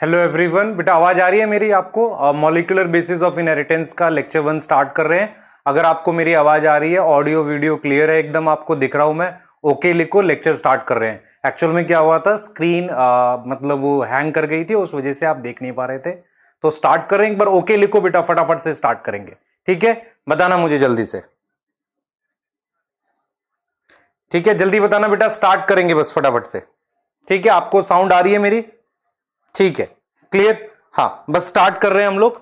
Hello everyone, बेटा आवाज आ रही है मेरी आपको? मॉलिक्यूलर बेसिस ऑफ इनहेरिटेंस का लेक्चर 1 स्टार्ट कर रहे हैं। अगर आपको मेरी आवाज आ रही है, ऑडियो वीडियो क्लियर है, एकदम आपको दिख रहा हूं मैं, ओके लिखो, लेक्चर स्टार्ट कर रहे हैं। एक्चुअल में क्या हुआ था, स्क्रीन मतलब वो हैंग कर गई थी, उस वजह से आप देख नहीं पा रहे थे। तो स्टार्ट कर रहे हैं, एक बार ओके लिखो बेटा, फटाफट से स्टार्ट करेंगे। ठीक है, बताना मुझे जल्दी से। ठीक है, जल्दी बताना बेटा, स्टार्ट करेंगे बस फटाफट से। ठीक है, आपको साउंड आ रही है मेरी? ठीक है, क्लियर? हाँ, बस स्टार्ट कर रहे हैं हम लोग।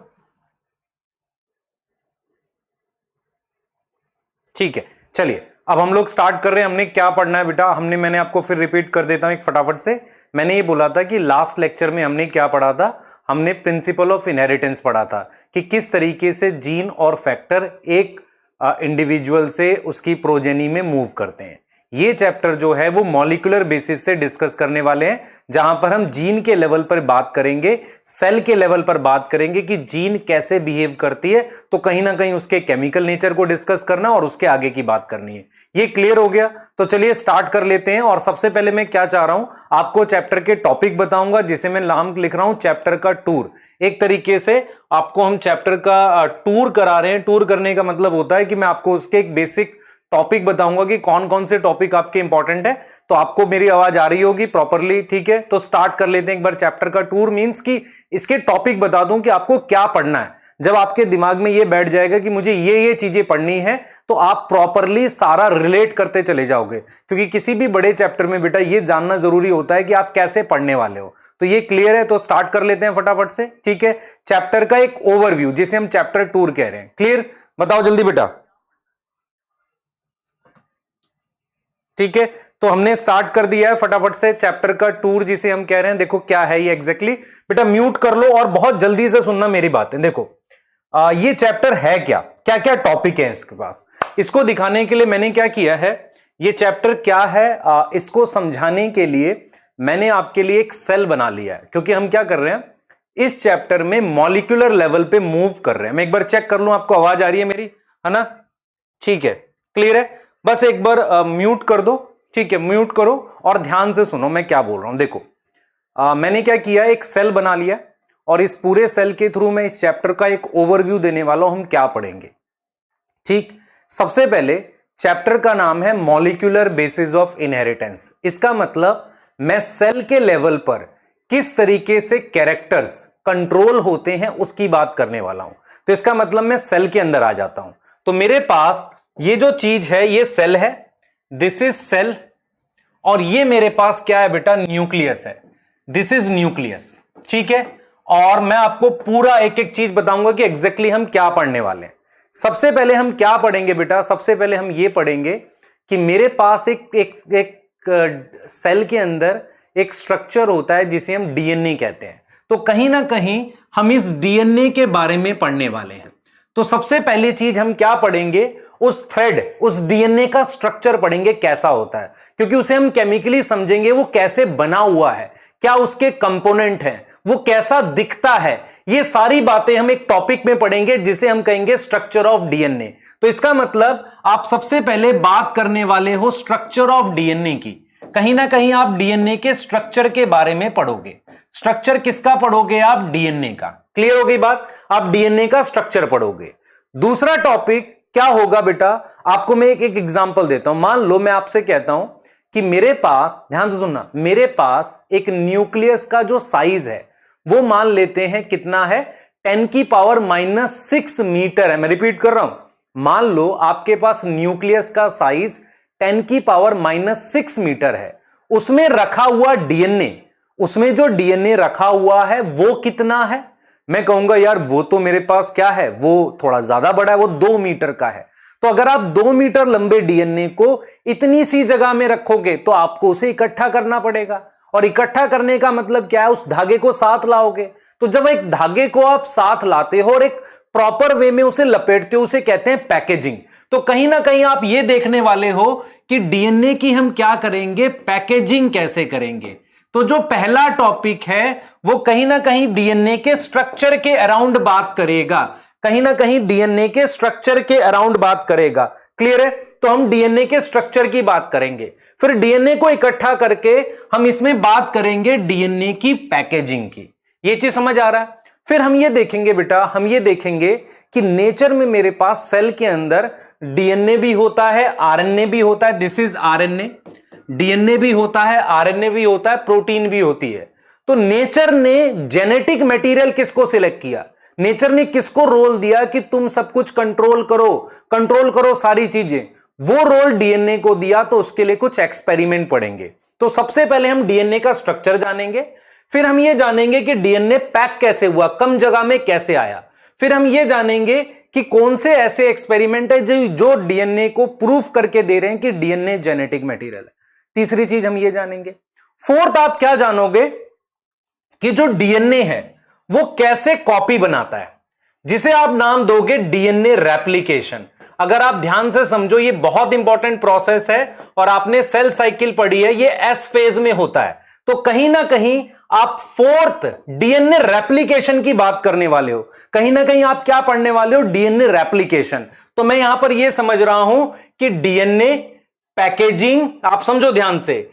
ठीक है, चलिए अब हम लोग स्टार्ट कर रहे हैं। हमने क्या पढ़ना है बेटा? मैंने आपको फिर रिपीट कर देता हूं एक फटाफट से। मैंने ये बोला था कि लास्ट लेक्चर में हमने क्या पढ़ा था, हमने प्रिंसिपल ऑफ इनहेरिटेंस पढ़ा था कि किस तरीके से जीन और फैक्टर एक इंडिविजुअल से उसकी प्रोजेनी में मूव करते हैं। ये चैप्टर जो है वो मॉलिक्यूलर बेसिस से डिस्कस करने वाले हैं, जहां पर हम जीन के लेवल पर बात करेंगे, सेल के लेवल पर बात करेंगे कि जीन कैसे बिहेव करती है। तो कहीं ना कहीं उसके केमिकल नेचर को डिस्कस करना और उसके आगे की बात करनी है। ये क्लियर हो गया? तो चलिए स्टार्ट कर लेते हैं। और सबसे पहले मैं क्या चाह रहा हूं, आपको चैप्टर के टॉपिक बताऊंगा, जिसे मैं नाम लिख रहा हूं चैप्टर का टूर। एक तरीके से आपको हम चैप्टर का टूर करा रहे हैं। टूर करने का मतलब होता है कि मैं आपको उसके एक बेसिक टॉपिक बताऊंगा कि कौन कौन से टॉपिक आपके इंपॉर्टेंट है। तो आपको मेरी आवाज आ रही होगी प्रॉपरली? ठीक है, तो स्टार्ट कर लेते हैं एक बार। चैप्टर का टूर मींस कि इसके टॉपिक बता दूं कि आपको क्या पढ़ना है। जब आपके दिमाग में ये बैठ जाएगा कि मुझे ये चीजें पढ़नी है, तो आप प्रॉपरली सारा रिलेट करते चले जाओगे। क्योंकि किसी भी बड़े चैप्टर में बेटा ये जानना जरूरी होता है कि आप कैसे पढ़ने वाले हो। तो ये क्लियर है? तो स्टार्ट कर लेते हैं फटाफट से। ठीक है, चैप्टर का एक ओवरव्यू, जिसे हम चैप्टर टूर कह रहे हैं। क्लियर? बताओ जल्दी बेटा। ठीक है, तो हमने स्टार्ट कर दिया है फटाफट से चैप्टर का टूर, जिसे हम कह रहे हैं। देखो क्या है ये एग्जैक्टली बेटा, म्यूट कर लो और बहुत जल्दी से सुनना मेरी बातें। देखो ये चैप्टर है क्या, क्या क्या टॉपिक है इसके पास, इसको दिखाने के लिए मैंने क्या किया है, ये चैप्टर क्या है इसको समझाने के लिए मैंने आपके लिए एक सेल बना लिया है। क्योंकि हम क्या कर रहे हैं, इस चैप्टर में मॉलिक्यूलर लेवल पे मूव कर रहे हैं। मैं एक बार चेक कर लूं आपको आवाज आ रही है मेरी, है ना? ठीक है, क्लियर है? बस एक बार म्यूट कर दो। ठीक है, म्यूट करो और ध्यान से सुनो मैं क्या बोल रहा हूं। देखो मैंने क्या किया, एक सेल बना लिया और इस पूरे सेल के थ्रू मैं इस चैप्टर का एक ओवरव्यू देने वाला हूं, हम क्या पढ़ेंगे। ठीक, सबसे पहले चैप्टर का नाम है मॉलिक्यूलर बेसिस ऑफ इनहेरिटेंस। इसका मतलब मैं सेल के लेवल पर किस तरीके से कैरेक्टर्स कंट्रोल होते हैं उसकी बात करने वाला हूं। तो इसका मतलब मैं सेल के अंदर आ जाता हूं। तो मेरे पास ये जो चीज है ये सेल है, दिस इज सेल। और ये मेरे पास क्या है बेटा, न्यूक्लियस है, दिस इज न्यूक्लियस। ठीक है, और मैं आपको पूरा एक एक चीज बताऊंगा कि एग्जैक्टली हम क्या पढ़ने वाले हैं। सबसे पहले हम क्या पढ़ेंगे बेटा, सबसे पहले हम ये पढ़ेंगे कि मेरे पास एक सेल के अंदर एक स्ट्रक्चर होता है जिसे हम डीएनए कहते हैं। तो कहीं ना कहीं हम इस डीएनए के बारे में पढ़ने वाले हैं। तो सबसे पहली चीज हम क्या पढ़ेंगे, उस थ्रेड, उस डीएनए का स्ट्रक्चर पढ़ेंगे कैसा होता है। क्योंकि उसे हम केमिकली समझेंगे, वो कैसे बना हुआ है, क्या उसके कंपोनेंट हैं, वो कैसा दिखता है। ये सारी बातें हम एक टॉपिक में पढ़ेंगे जिसे हम कहेंगे स्ट्रक्चर ऑफ डीएनए। तो इसका मतलब आप सबसे पहले बात करने वाले हो स्ट्रक्चर ऑफ डीएनए की। कहीं ना कहीं आप डीएनए के स्ट्रक्चर के बारे में पढ़ोगे। स्ट्रक्चर किसका पढ़ोगे आप? डीएनए का। क्लियर हो गई बात? आप डीएनए का स्ट्रक्चर पढ़ोगे। दूसरा टॉपिक क्या होगा बेटा, आपको मैं एक एग्जांपल देता हूं। मान लो मैं आपसे कहता हूं कि मेरे पास, ध्यान से सुनना, मेरे पास एक न्यूक्लियस का जो साइज है वो मान लेते हैं कितना है, 10⁻⁻6 मीटर है। मैं रिपीट कर रहा हूं, मान लो आपके पास न्यूक्लियस का साइज 10⁻⁻6 मीटर है। उसमें रखा हुआ डीएनए, उसमें जो डीएनए रखा हुआ है वो कितना है? मैं कहूंगा यार वो तो मेरे पास क्या है, वो थोड़ा ज्यादा बड़ा है, वो 2 मीटर का है। तो अगर आप 2 मीटर लंबे डीएनए को इतनी सी जगह में रखोगे तो आपको उसे इकट्ठा करना पड़ेगा। और इकट्ठा करने का मतलब क्या है, उस धागे को साथ लाओगे। तो जब एक धागे को आप साथ लाते हो और एक प्रॉपर वे में उसे लपेटते हो, उसे कहते हैं पैकेजिंग। तो कहीं ना कहीं आप ये देखने वाले हो कि डीएनए की हम क्या करेंगे, पैकेजिंग कैसे करेंगे। तो जो पहला टॉपिक है वो कहीं ना कहीं डीएनए के स्ट्रक्चर के अराउंड बात करेगा, कहीं ना कहीं डीएनए के स्ट्रक्चर के अराउंड बात करेगा। क्लियर है? तो हम डीएनए के स्ट्रक्चर की बात करेंगे, फिर डीएनए को इकट्ठा करके हम इसमें बात करेंगे डीएनए की पैकेजिंग की। ये चीज समझ आ रहा है। फिर हम ये देखेंगे बेटा, हम ये देखेंगे कि नेचर में मेरे पास सेल के अंदर डीएनए भी होता है, आरएनए भी होता है। दिस इज आरएनए, डीएनए भी होता है, आरएनए भी होता है, प्रोटीन भी होती है। तो नेचर ने जेनेटिक मटेरियल किसको सिलेक्ट किया, नेचर ने किसको रोल दिया कि तुम सब कुछ कंट्रोल करो सारी चीजें, वो रोल डीएनए को दिया। तो उसके लिए कुछ एक्सपेरिमेंट पढ़ेंगे। तो सबसे पहले हम डीएनए का स्ट्रक्चर जानेंगे, फिर हम ये जानेंगे कि डीएनए पैक कैसे हुआ, कम जगह में कैसे आया। फिर हम ये जानेंगे कि कौन से ऐसे एक्सपेरिमेंट है जो डीएनए को प्रूफ करके दे रहे हैं कि डीएनए जेनेटिक मटेरियल है। तीसरी चीज हम ये जानेंगे। फोर्थ आप क्या जानोगे कि जो डीएनए है वो कैसे कॉपी बनाता है, जिसे आप नाम दोगे डीएनए रेप्लिकेशन। अगर आप ध्यान से समझो, ये बहुत इंपॉर्टेंट प्रोसेस है और आपने सेल साइकिल पढ़ी है, ये एस फेज में होता है। तो कहीं ना कहीं आप फोर्थ डीएनए रेप्लिकेशन की बात करने वाले हो, कहीं ना कहीं आप क्या पढ़ने वाले हो, डीएनए रेप्लिकेशन। तो मैं यहां पर यह समझ रहा हूं कि डीएनए पैकेजिंग, आप समझो ध्यान से।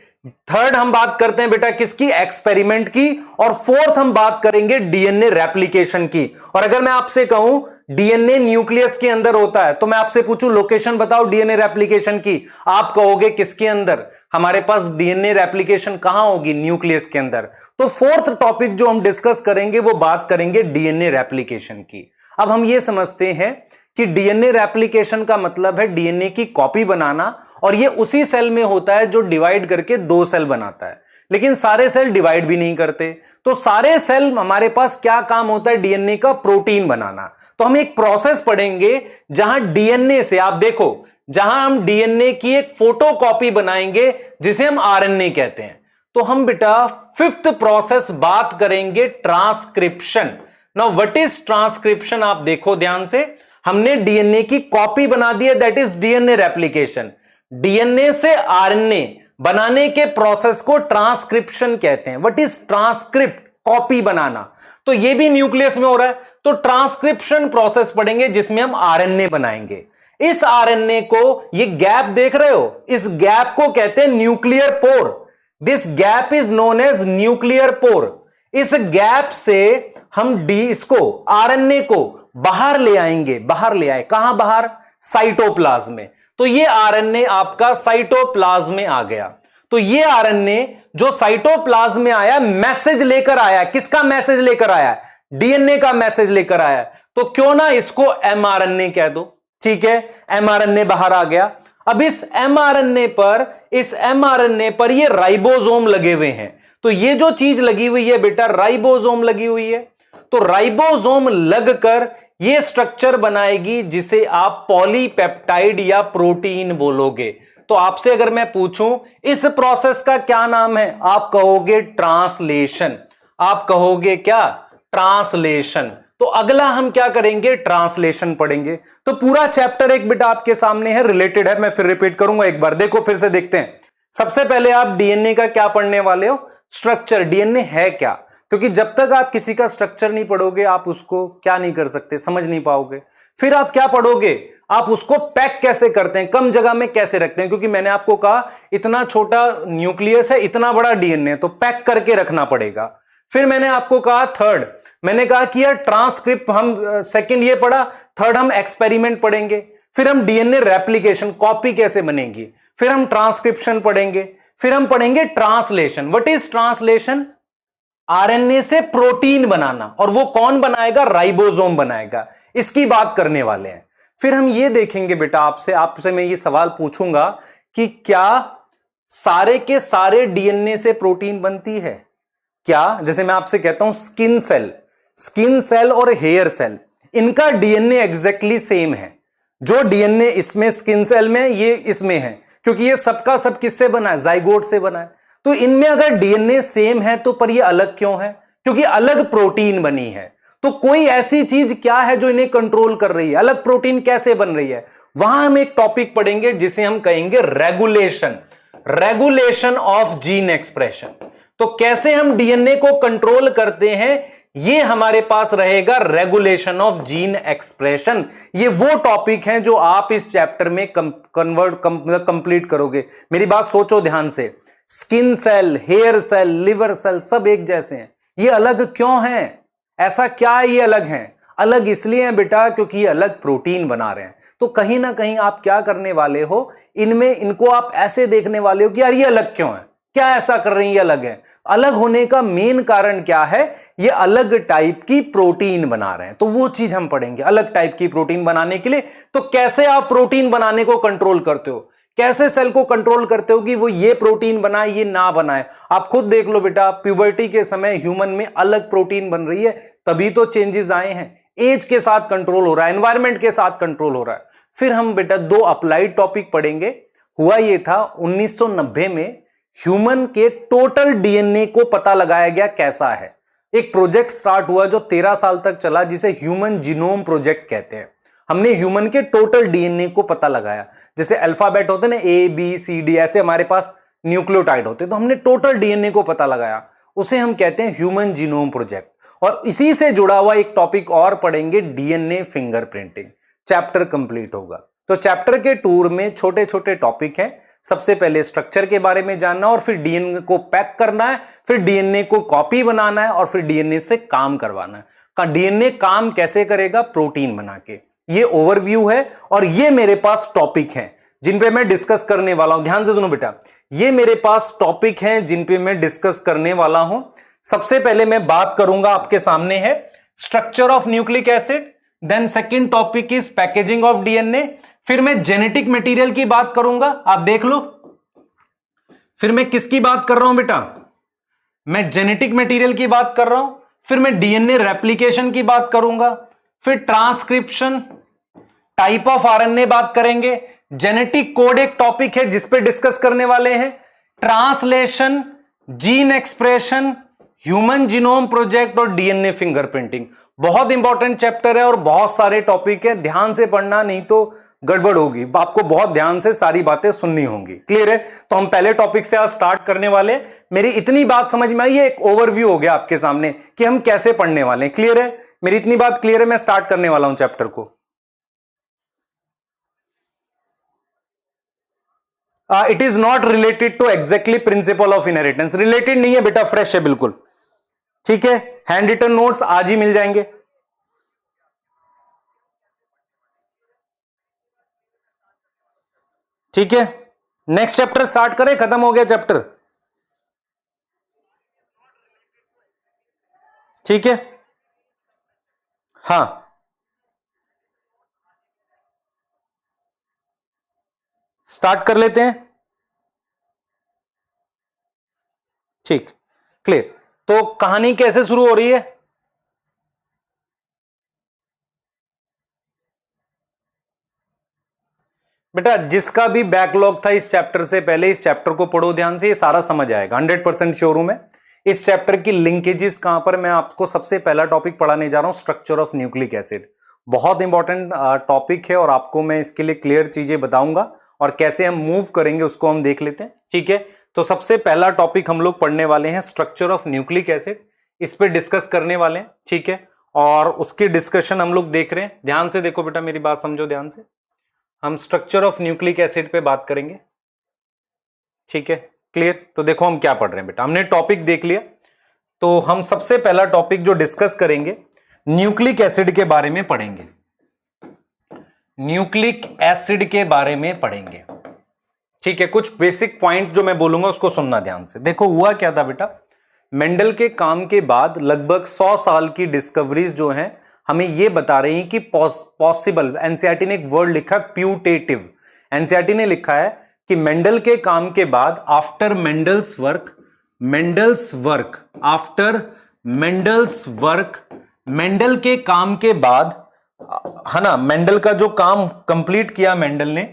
थर्ड हम बात करते हैं बेटा किसकी, एक्सपेरिमेंट की। और फोर्थ हम बात करेंगे डीएनए रेप्लिकेशन की। और अगर मैं आपसे कहूं डीएनए न्यूक्लियस के अंदर होता है, तो मैं आपसे पूछूं लोकेशन बताओ डीएनए रेप्लिकेशन की, आप कहोगे किसके अंदर, हमारे पास डीएनए रेप्लिकेशन कहां होगी, न्यूक्लियस के अंदर। तो फोर्थ टॉपिक जो हम डिस्कस करेंगे वो बात करेंगे डीएनए रेप्लिकेशन की। अब हम ये समझते हैं कि डीएनए रेप्लिकेशन का मतलब है डीएनए की कॉपी बनाना, और ये उसी सेल में होता है जो डिवाइड करके दो सेल बनाता है। लेकिन सारे सेल डिवाइड भी नहीं करते। तो सारे सेल हमारे पास क्या काम होता है डीएनए का, प्रोटीन बनाना। तो हम एक प्रोसेस पढ़ेंगे जहां डीएनए से, आप देखो, जहां हम डीएनए की एक फोटो कॉपी बनाएंगे जिसे हम आरएनए कहते हैं। तो हम बेटा फिफ्थ प्रोसेस बात करेंगे transcription. Now what is transcription, आप देखो ध्यान से। हमने डीएनए की कॉपी बना दी है, that is DNA replication. DNA से आरएनए बनाने के प्रोसेस को ट्रांसक्रिप्शन कहते हैं। व्हाट इज ट्रांसक्रिप्ट, कॉपी बनाना। तो ये भी न्यूक्लियस में हो रहा है। तो ट्रांसक्रिप्शन प्रोसेस पढ़ेंगे जिसमें हम आरएनए बनाएंगे। इस आरएनए को, ये गैप देख रहे हो, इस गैप को कहते हैं nuclear pore. This gap is known as nuclear pore. इस गैप से हम इसको आरएनए को बाहर ले आएंगे। बाहर ले आए, कहां बाहर, साइटोप्लाज्म में। तो ये आरएनए आपका साइटोप्लाज्म में आ गया। तो ये आरएनए जो साइटोप्लाज्म में आया, मैसेज लेकर आया। किसका मैसेज लेकर आया, डीएनए का मैसेज लेकर आया। तो क्यों ना इसको एमआरएनए कह दो, ठीक है। एमआरएनए बाहर आ गया। अब इस एमआरएनए पर ये राइबोसोम लगे हुए हैं। तो ये जो चीज लगी हुई है बेटा, राइबोसोम लगी हुई है। तो राइबोसोम लगकर ये स्ट्रक्चर बनाएगी जिसे आप पॉलीपेप्टाइड या प्रोटीन बोलोगे। तो आपसे अगर मैं पूछूं इस प्रोसेस का क्या नाम है, आप कहोगे ट्रांसलेशन। आप कहोगे क्या, ट्रांसलेशन। तो अगला हम क्या करेंगे, ट्रांसलेशन पढ़ेंगे। तो पूरा चैप्टर एक बेटा आपके सामने है, रिलेटेड है। मैं फिर रिपीट करूंगा एक बार, देखो फिर से देखते हैं। सबसे पहले आप डीएनए का क्या पढ़ने वाले हो, स्ट्रक्चर। डीएनए है क्या, क्योंकि जब तक आप किसी का स्ट्रक्चर नहीं पढ़ोगे आप उसको क्या नहीं कर सकते, समझ नहीं पाओगे। फिर आप क्या पढ़ोगे, आप उसको पैक कैसे करते हैं, कम जगह में कैसे रखते हैं। क्योंकि मैंने आपको कहा इतना छोटा न्यूक्लियस है, इतना बड़ा डीएनए, तो पैक करके रखना पड़ेगा। फिर मैंने आपको कहा थर्ड, मैंने कहा कि यार ट्रांसक्रिप्ट, हम सेकंड ये पढ़ा। थर्ड हम एक्सपेरिमेंट पढ़ेंगे। फिर हम डीएनए रेप्लिकेशन, कॉपी कैसे बनेगी। फिर हम ट्रांसक्रिप्शन पढ़ेंगे। फिर हम पढ़ेंगे translation. What is translation, RNA से प्रोटीन बनाना। और वो कौन बनाएगा, राइबोसोम बनाएगा। इसकी बात करने वाले हैं। फिर हम ये देखेंगे बेटा, आपसे मैं ये सवाल पूछूंगा कि क्या सारे के सारे डीएनए से प्रोटीन बनती है क्या। जैसे मैं आपसे कहता हूं स्किन सेल और हेयर सेल, इनका डीएनए एग्जैक्टली सेम है। जो डीएनए इसमें स्किन सेल में, ये इसमें है, क्योंकि ये सबका सब किससे बना है, जाइगोट से बना है। तो इनमें अगर डीएनए सेम है तो पर ये अलग क्यों है, क्योंकि अलग प्रोटीन बनी है। तो कोई ऐसी चीज क्या है जो इन्हें कंट्रोल कर रही है, अलग प्रोटीन कैसे बन रही है। वहां हम एक टॉपिक पढ़ेंगे जिसे हम कहेंगे रेगुलेशन ऑफ जीन एक्सप्रेशन। तो कैसे हम डीएनए को कंट्रोल करते हैं, ये हमारे पास रहेगा रेगुलेशन ऑफ जीन एक्सप्रेशन। ये वो टॉपिक हैं जो आप इस चैप्टर में कंप्लीट करोगे। मेरी बात सोचो ध्यान से। Skin cell, hair cell, liver cell सब एक जैसे हैं, ये अलग क्यों है, ऐसा क्या ये अलग है? अलग इसलिए है बेटा क्योंकि ये अलग प्रोटीन बना रहे हैं। तो कहीं ना कहीं आप क्या करने वाले हो, इनमें इनको आप ऐसे देखने वाले हो कि यार ये अलग क्यों है, क्या ऐसा कर रहे हैं, ये अलग है। अलग होने का मेन कारण क्या है, ये अलग टाइप की प्रोटीन बना रहे हैं। तो वो चीज हम पढ़ेंगे, अलग टाइप की प्रोटीन बनाने के लिए। तो कैसे आप प्रोटीन बनाने को कंट्रोल करते हो, कैसे सेल को कंट्रोल करते हो कि वो ये प्रोटीन बनाए ये ना बनाए। आप खुद देख लो बेटा, प्यूबर्टी के समय ह्यूमन में अलग प्रोटीन बन रही है, तभी तो चेंजेस आए हैं। एज के साथ कंट्रोल हो रहा है, एनवायरमेंट के साथ कंट्रोल हो रहा है। फिर हम बेटा दो अप्लाइड टॉपिक पढ़ेंगे। हुआ ये था 1990 में ह्यूमन के टोटल डीएनए को पता लगाया गया कैसा है। एक प्रोजेक्ट स्टार्ट हुआ जो 13 साल तक चला, जिसे ह्यूमन जीनोम प्रोजेक्ट कहते हैं। हमने ह्यूमन के टोटल डीएनए को पता लगाया। जैसे अल्फाबेट होते ना, ए बी सी डी, ऐसे हमारे पास न्यूक्लियोटाइड होते, तो हमने टोटल डीएनए को पता लगाया, उसे हम कहते हैं ह्यूमन जीनोम प्रोजेक्ट। और इसी से जुड़ा हुआ एक टॉपिक और पढ़ेंगे, डीएनए फिंगरप्रिंटिंग। चैप्टर कंप्लीट होगा। तो चैप्टर के टूर में छोटे छोटे टॉपिक हैं। सबसे पहले स्ट्रक्चर के बारे में जानना, और फिर डीएनए को पैक करना है, फिर डीएनए को कॉपी बनाना है, और फिर डीएनए से काम करवाना है। डीएनए काम कैसे करेगा, प्रोटीन बना के। ये ओवरव्यू है, और ये मेरे पास टॉपिक हैं जिन पे मैं डिस्कस करने वाला हूं। ध्यान से सुनो बेटा, ये मेरे पास टॉपिक हैं जिन पे मैं डिस्कस करने वाला हूं। सबसे पहले मैं बात करूंगा, आपके सामने है structure of nucleic acid, then second topic is packaging of DNA, फिर मैं जेनेटिक मटेरियल की बात करूंगा, आप देख लो। फिर मैं किसकी बात कर रहा हूं बेटा, मैं जेनेटिक मटेरियल की बात कर रहा हूं। फिर मैं डीएनए रेप्लिकेशन की बात करूंगा, फिर ट्रांसक्रिप्शन, टाइप ऑफ आरएनए बात करेंगे। जेनेटिक कोड एक टॉपिक है जिस पे डिस्कस करने वाले हैं। Translation, gene expression, human genome project और डीएनए फिंगरप्रिंटिंग। बहुत इंपॉर्टेंट चैप्टर है और बहुत सारे टॉपिक है, ध्यान से पढ़ना, नहीं तो गड़बड़ होगी। आपको बहुत ध्यान से सारी बातें सुननी होंगी। क्लियर है? तो हम पहले टॉपिक से आज स्टार्ट करने वाले हैं। मेरी इतनी बात समझ में आई, ये एक ओवरव्यू हो गया आपके सामने कि हम कैसे पढ़ने वाले हैं। क्लियर है? मेरी इतनी बात क्लियर है? मैं स्टार्ट करने वाला हूं चैप्टर को। It is not related to exactly principle of inheritance. Related नहीं है बेटा, फ्रेश है बिल्कुल। ठीक है, हैंड रिटन नोट्स आज ही मिल जाएंगे। ठीक है, नेक्स्ट चैप्टर स्टार्ट करें, खत्म हो गया चैप्टर। ठीक है, हाँ स्टार्ट कर लेते हैं। ठीक, क्लियर। तो कहानी कैसे शुरू हो रही है? बेटा जिसका भी बैकलॉग था इस चैप्टर से पहले, इस चैप्टर को पढ़ो ध्यान से, ये सारा समझ आएगा। 100% श्योर हूं मैं। इस चैप्टर की लिंकेजेस कहां पर, मैं आपको सबसे पहला टॉपिक पढ़ाने जा रहा हूं, स्ट्रक्चर ऑफ न्यूक्लिक एसिड। बहुत इंपॉर्टेंट टॉपिक है और आपको मैं इसके लिए क्लियर चीजें बताऊंगा, और कैसे हम मूव करेंगे उसको हम देख लेते हैं। ठीक है, तो सबसे पहला टॉपिक हम लोग पढ़ने वाले हैं स्ट्रक्चर ऑफ न्यूक्लिक एसिड। इस पर डिस्कस करने वाले हैं। ठीक है, और उसकी डिस्कशन हम लोग देख रहे हैं। ध्यान से देखो बेटा, मेरी बात समझो ध्यान से। हम स्ट्रक्चर ऑफ न्यूक्लिक एसिड पे बात करेंगे। ठीक है, क्लियर? तो देखो हम क्या पढ़ रहे हैं बेटा, हमने टॉपिक देख लिया। तो हम सबसे पहला टॉपिक जो डिस्कस करेंगे, न्यूक्लिक एसिड के बारे में पढ़ेंगे। न्यूक्लिक एसिड के बारे में पढ़ेंगे। ठीक है, कुछ बेसिक पॉइंट जो मैं बोलूंगा उसको सुनना ध्यान से। देखो हुआ क्या था बेटा, मेंडल के काम के बाद लगभग 100 साल की डिस्कवरीज जो हैं हमें ये बता रही हैं कि पॉसिबल, एनसीईआरटी ने एक वर्ड लिखा है प्यूटेटिव। एनसीईआरटी ने लिखा है कि मेंडल के काम के बाद, after Mendel's work, after Mendel's work, Mendel के काम के बाद, है ना, मेंडल का जो काम कंप्लीट किया मेंडल ने,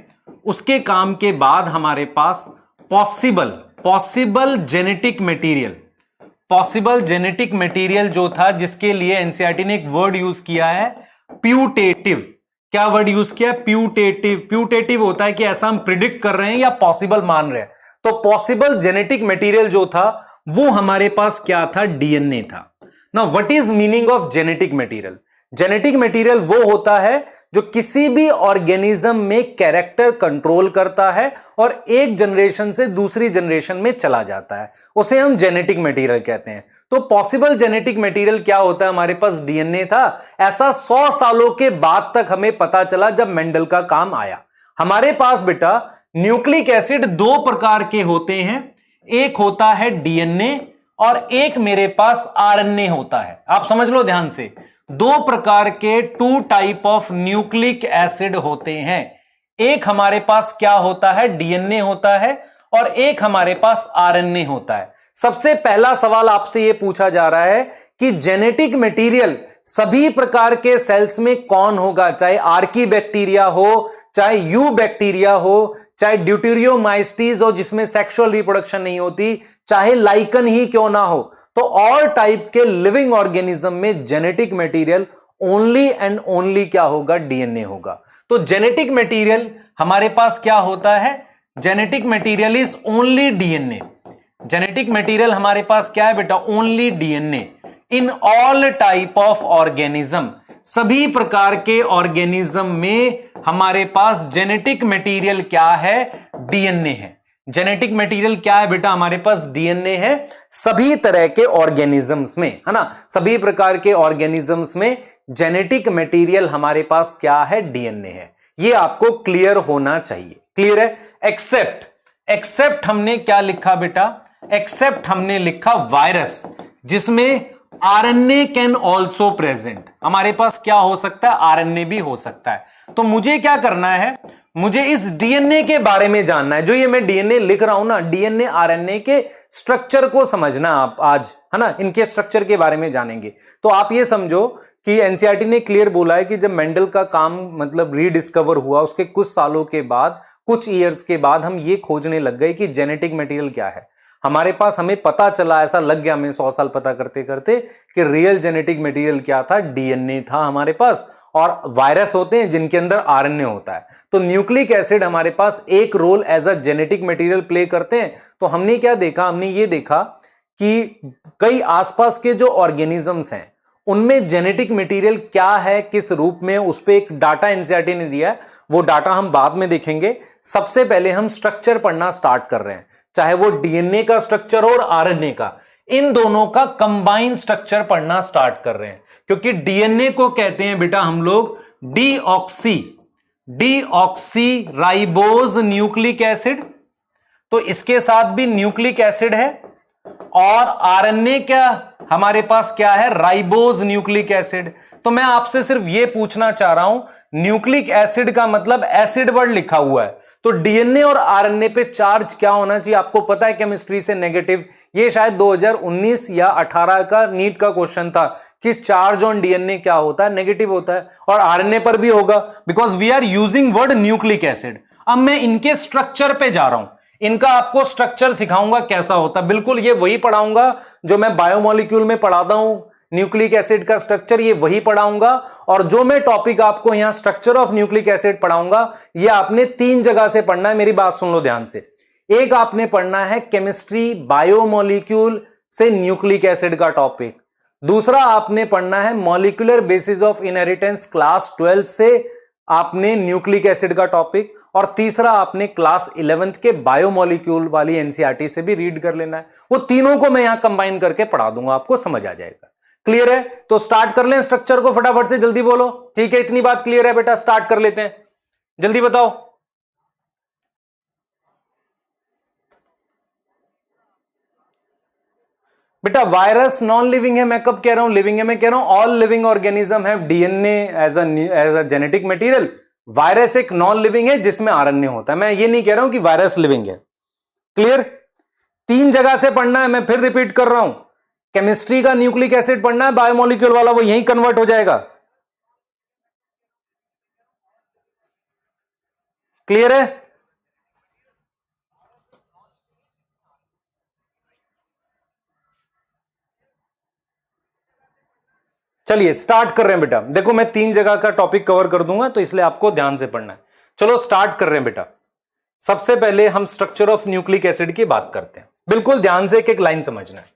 उसके काम के बाद हमारे पास पॉसिबल जेनेटिक मटेरियल जो था, जिसके लिए एनसीईआरटी ने एक वर्ड यूज किया है प्यूटेटिव। क्या वर्ड यूज किया? प्यूटेटिव। प्यूटेटिव होता है कि ऐसा हम प्रिडिक्ट कर रहे हैं या पॉसिबल मान रहे हैं। तो पॉसिबल जेनेटिक मटेरियल जो था वो हमारे पास क्या था? डीएनए था। Now what is meaning of genetic material? Genetic material वो होता है जो किसी भी ऑर्गेनिज्म में कैरेक्टर कंट्रोल करता है और एक जनरेशन से दूसरी जनरेशन में चला जाता है, उसे हम जेनेटिक मटेरियल कहते हैं। तो पॉसिबल जेनेटिक मटेरियल क्या होता है? हमारे पास डीएनए था, ऐसा 100 सालों के बाद तक हमें पता चला जब मेंडल का काम आया। हमारे पास बेटा न्यूक्लिक एसिड दो प्रकार के होते हैं, एक होता है डीएनए और एक मेरे पास आरएनए होता है। आप समझ लो ध्यान से, दो प्रकार के 2 टाइप ऑफ न्यूक्लिक एसिड होते हैं। एक हमारे पास क्या होता है? डीएनए होता है और एक हमारे पास आरएनए होता है। सबसे पहला सवाल आपसे यह पूछा जा रहा है कि जेनेटिक मटेरियल सभी प्रकार के सेल्स में कौन होगा, चाहे आर्की बैक्टीरिया हो, चाहे यू बैक्टीरिया हो, चाहे ड्यूटेरियोमाइस्टीज हो जिसमें सेक्सुअल रिप्रोडक्शन नहीं होती, चाहे लाइकन ही क्यों ना हो, तो ऑल टाइप के लिविंग ऑर्गेनिज्म में genetic material only and only क्या होगा? डीएनए होगा। तो जेनेटिक मटेरियल हमारे पास क्या होता है? Genetic material is only DNA. Genetic material हमारे पास क्या है बेटा? Only DNA in all type of organism. सभी प्रकार के ऑर्गेनिज्म में हमारे पास जेनेटिक मटेरियल क्या है? डीएनए है। जेनेटिक मटेरियल क्या है बेटा? हमारे पास डीएनए है सभी तरह के ऑर्गेनिजम्स में, है ना। सभी प्रकार के ऑर्गेनिजम्स में जेनेटिक मटेरियल हमारे पास क्या है? डीएनए है। ये आपको क्लियर होना चाहिए। क्लियर है? एक्सेप्ट हमने क्या लिखा बेटा? एक्सेप्ट हमने लिखा वायरस, जिसमें आरएनए कैन ऑल्सो प्रेजेंट। हमारे पास क्या हो सकता है? आरएनए भी हो सकता है। तो मुझे क्या करना है? मुझे इस डीएनए के बारे में जानना है। जो ये मैं डीएनए लिख रहा हूं ना, डीएनए आरएनए के स्ट्रक्चर को समझना आप आज, है ना। इनके स्ट्रक्चर के बारे में जानेंगे। तो आप ये समझो कि एनसीईआरटी ने क्लियर बोला है कि जब मेंडल का काम मतलब रीडिस्कवर हुआ, उसके कुछ सालों के बाद, कुछ ईयर्स के बाद हम ये खोजने लग गए कि जेनेटिक मटेरियल क्या है। हमारे पास हमें पता चला, ऐसा लग गया हमें 100 साल पता करते करते, कि रियल जेनेटिक मटेरियल क्या था? डीएनए था हमारे पास, और वायरस होते हैं जिनके अंदर आरएनए होता है। तो न्यूक्लिक एसिड हमारे पास एक role as a genetic material play करते हैं। तो हमने क्या देखा? हमने ये देखा कि कई आसपास के जो ऑर्गेनिजम्स हैं उनमें जेनेटिक मटेरियल क्या है, किस रूप में, उस पर एक डाटा एनसीईआरटी ने दिया है। वो डाटा हम बाद में देखेंगे। सबसे पहले हम स्ट्रक्चर पढ़ना स्टार्ट कर रहे हैं, चाहे वो डीएनए का स्ट्रक्चर हो और आरएनए का, इन दोनों का कंबाइंड स्ट्रक्चर पढ़ना स्टार्ट कर रहे हैं। क्योंकि डीएनए को कहते हैं बेटा हम लोग डीऑक्सी राइबोज न्यूक्लिक एसिड, तो इसके साथ भी न्यूक्लिक एसिड है। और आरएनए क्या हमारे पास क्या है? Ribose nucleic acid. तो मैं आपसे सिर्फ ये पूछना चाह रहा हूं, न्यूक्लिक एसिड का मतलब एसिड वर्ड लिखा हुआ है, तो डीएनए और आरएनए पे चार्ज क्या होना चाहिए? आपको पता है केमिस्ट्री से, नेगेटिव। ये शायद 2019 या 18 का नीट का क्वेश्चन था कि चार्ज ऑन डीएनए क्या होता है? नेगेटिव होता है। और आरएनए पर भी होगा, because we are using word nucleic acid. अब मैं इनके स्ट्रक्चर पे जा रहा हूं, इनका आपको स्ट्रक्चर सिखाऊंगा कैसा होता है। बिल्कुल ये वही पढ़ाऊंगा जो मैं बायोमोलिक्यूल में पढ़ाता हूं, न्यूक्लिक एसिड का स्ट्रक्चर ये वही पढ़ाऊंगा। और जो मैं टॉपिक आपको यहां स्ट्रक्चर ऑफ न्यूक्लिक एसिड पढ़ाऊंगा, ये आपने 3 जगह से पढ़ना है। मेरी बात सुन लो ध्यान से। एक आपने पढ़ना है केमिस्ट्री बायोमोलिक्यूल से न्यूक्लिक एसिड का टॉपिक। दूसरा आपने पढ़ना है molecular basis of inheritance class 12 से आपने न्यूक्लिक एसिड का टॉपिक। और तीसरा आपने क्लास 11th के बायोमोलिक्यूल वाली एनसीईआरटी से भी रीड कर लेना है। वो तीनों को मैं यहां कंबाइन करके पढ़ा दूंगा, आपको समझ आ जाएगा। क्लियर है? तो स्टार्ट कर लें स्ट्रक्चर को, फटाफट से जल्दी बोलो। ठीक है, इतनी बात क्लियर है बेटा? स्टार्ट कर लेते हैं, जल्दी बताओ। बेटा वायरस नॉन लिविंग है, मैं कब कह रहा हूं लिविंग है? मैं कह रहा हूं ऑल लिविंग ऑर्गेनिज्म है DNA as a genetic material. Virus एक नॉन लिविंग है जिसमें आरएनए होता है। मैं ये नहीं कह रहा हूं कि वायरस लिविंग है। क्लियर? 3 जगह से पढ़ना है, मैं फिर रिपीट कर रहा हूं। केमिस्ट्री का न्यूक्लिक एसिड पढ़ना है, बायोमोलिक्यूल वाला वो यहीं कन्वर्ट हो जाएगा। क्लियर है? चलिए स्टार्ट कर रहे हैं बेटा। देखो मैं 3 जगह का टॉपिक कवर कर दूंगा, तो इसलिए आपको ध्यान से पढ़ना है। चलो स्टार्ट कर रहे हैं बेटा। सबसे पहले हम स्ट्रक्चर ऑफ न्यूक्लिक एसिड की बात करते हैं। बिल्कुल ध्यान से एक एक लाइन समझना है।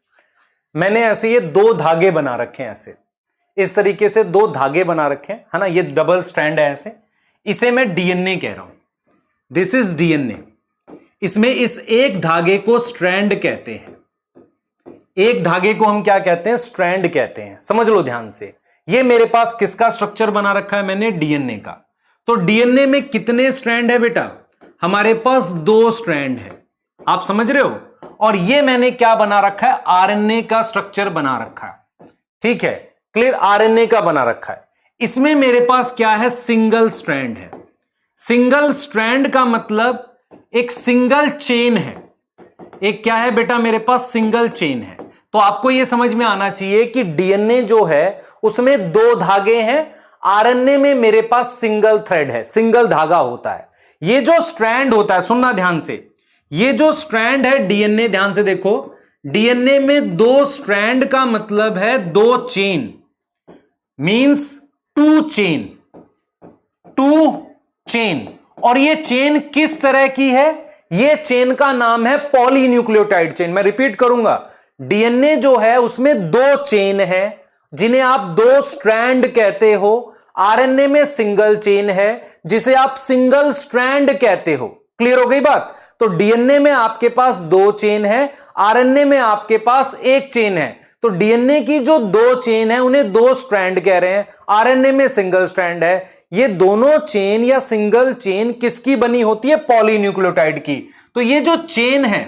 मैंने ऐसे ये 2 धागे बना रखे हैं ऐसे। इस तरीके से दो धागे बना रखे हैं, है ना, ये डबल स्ट्रैंड है ऐसे, इसे मैं डीएनए कह रहा हूं, दिस इज डीएनए। इसमें इस एक धागे को स्ट्रैंड कहते हैं, एक धागे को हम क्या कहते हैं, स्ट्रैंड कहते हैं। समझ लो ध्यान से, ये मेरे पास किसका स्ट्रक्चर बना रखा है मैंने, डीएनए का। तो डीएनए में कितने स्ट्रैंड है बेटा, हमारे पास 2 स्ट्रैंड है, आप समझ रहे हो। और ये मैंने क्या बना रखा है, आरएनए का स्ट्रक्चर बना रखा है, ठीक है, क्लियर, आरएनए का बना रखा है। इसमें मेरे पास क्या है, सिंगल स्ट्रैंड है। सिंगल स्ट्रैंड का मतलब एक सिंगल चेन है, एक क्या है बेटा, मेरे पास सिंगल चेन है। तो आपको यह समझ में आना चाहिए कि डीएनए जो है उसमें 2 धागे हैं, आरएनए में मेरे पास सिंगल थ्रेड है, सिंगल धागा होता है। ये जो स्ट्रैंड होता है, सुनना ध्यान से, ये जो स्ट्रैंड है डीएनए, ध्यान से देखो, डीएनए में 2 स्ट्रैंड का मतलब है 2 चेन, मींस 2 चेन, 2 चेन। और ये चेन किस तरह की है, ये चेन का नाम है पॉलीन्यूक्लियोटाइड चेन। मैं रिपीट करूंगा, डीएनए जो है उसमें 2 चेन है जिन्हें आप 2 स्ट्रैंड कहते हो, आरएनए में सिंगल चेन है जिसे आप सिंगल स्ट्रैंड कहते हो। क्लियर हो गई बात। तो डीएनए में आपके पास 2 चेन है, आरएनए में आपके पास 1 चेन है। तो डीएनए की जो 2 चेन है उन्हें 2 स्ट्रैंड कह रहे हैं, आरएनए में सिंगल स्ट्रैंड है। ये दोनों चेन या सिंगल चेन किसकी बनी होती है, पॉलीन्यूक्लियोटाइड की। तो ये जो चेन है,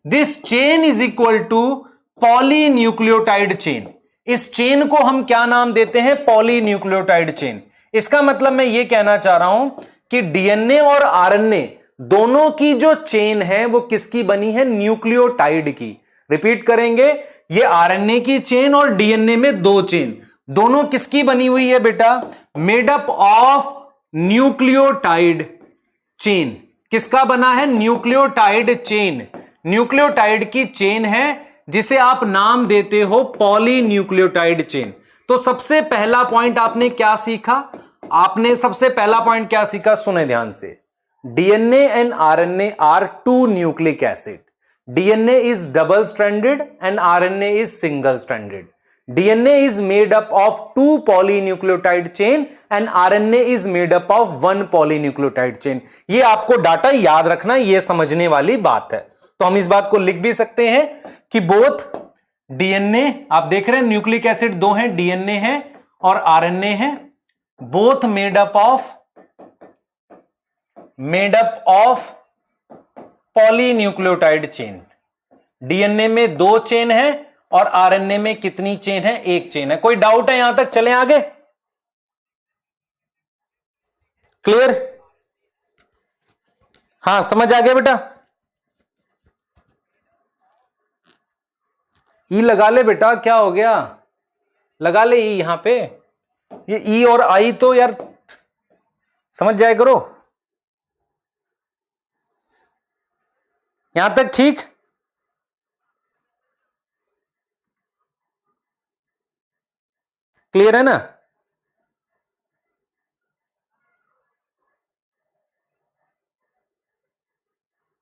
this chain is equal to polynucleotide chain. इस चेन को हम क्या नाम देते हैं, पॉलीन्यूक्लियोटाइड चेन। इसका मतलब मैं ये कहना चाह रहा हूं कि डीएनए और आरएनए दोनों की जो चेन है वो किसकी बनी है, न्यूक्लियोटाइड की। रिपीट करेंगे, ये आरएनए की चेन और डीएनए में 2 चेन, दोनों किसकी बनी हुई है बेटा, made up of nucleotide chain. किसका बना है, न्यूक्लियोटाइड चेन। न्यूक्लियोटाइड की चेन है जिसे आप नाम देते हो पॉलीन्यूक्लियोटाइड चेन। तो सबसे पहला पॉइंट आपने क्या सीखा, आपने सबसे पहला पॉइंट क्या सीखा, सुने ध्यान से, DNA and RNA are 2 nucleic acid. DNA is double stranded and RNA is single stranded. DNA is made up of 2 polynucleotide chain and RNA is made up of 1 polynucleotide chain. ये आपको data याद रखना, ये समझने वाली बात है। तो हम इस बात को लिख भी सकते हैं कि बोथ डीएनए, आप देख रहे हैं न्यूक्लिक एसिड 2 हैं, डीएनए है और आरएनए है, both made up of polynucleotide chain. DNA में 2 चेन है और आरएनए में कितनी चेन है, 1 चेन है। कोई डाउट है यहां तक, चलें आगे। क्लियर, हां समझ आ गया बेटा। ई लगा ले बेटा, क्या हो गया, लगा ले ई यहां पे। ये ई और आई तो यार समझ जाए करो। यहां तक ठीक, क्लियर है ना।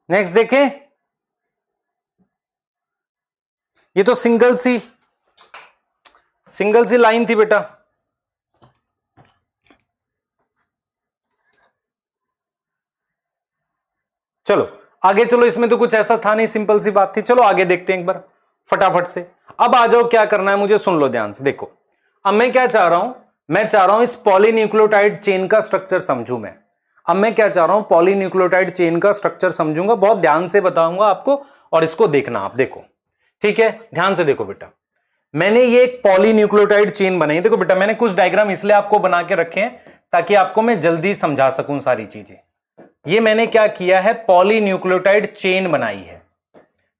नेक्स्ट देखें, ये तो सिंगल सी लाइन थी बेटा। चलो आगे चलो, इसमें तो कुछ ऐसा था नहीं, सिंपल सी बात थी। चलो आगे देखते हैं एक बार फटाफट से। अब आ जाओ, क्या करना है मुझे, सुन लो ध्यान से। देखो अब मैं क्या चाह रहा हूं, मैं चाह रहा हूं इस पॉलीन्यूक्लियोटाइड चेन का स्ट्रक्चर समझूं मैं। अब मैं क्या चाह रहा हूं, पॉलीन्यूक्लियोटाइड चेन का स्ट्रक्चर समझूंगा, बहुत ध्यान से बताऊंगा आपको और इसको देखना आप। देखो ठीक है, ध्यान से देखो बेटा, मैंने ये एक पॉलीन्यूक्लियोटाइड चेन बनाई। देखो बेटा, मैंने कुछ डायग्राम इसलिए आपको बना के रखे हैं ताकि आपको मैं जल्दी समझा सकूं सारी चीजें। ये मैंने क्या किया है, पॉलीन्यूक्लियोटाइड चेन बनाई है।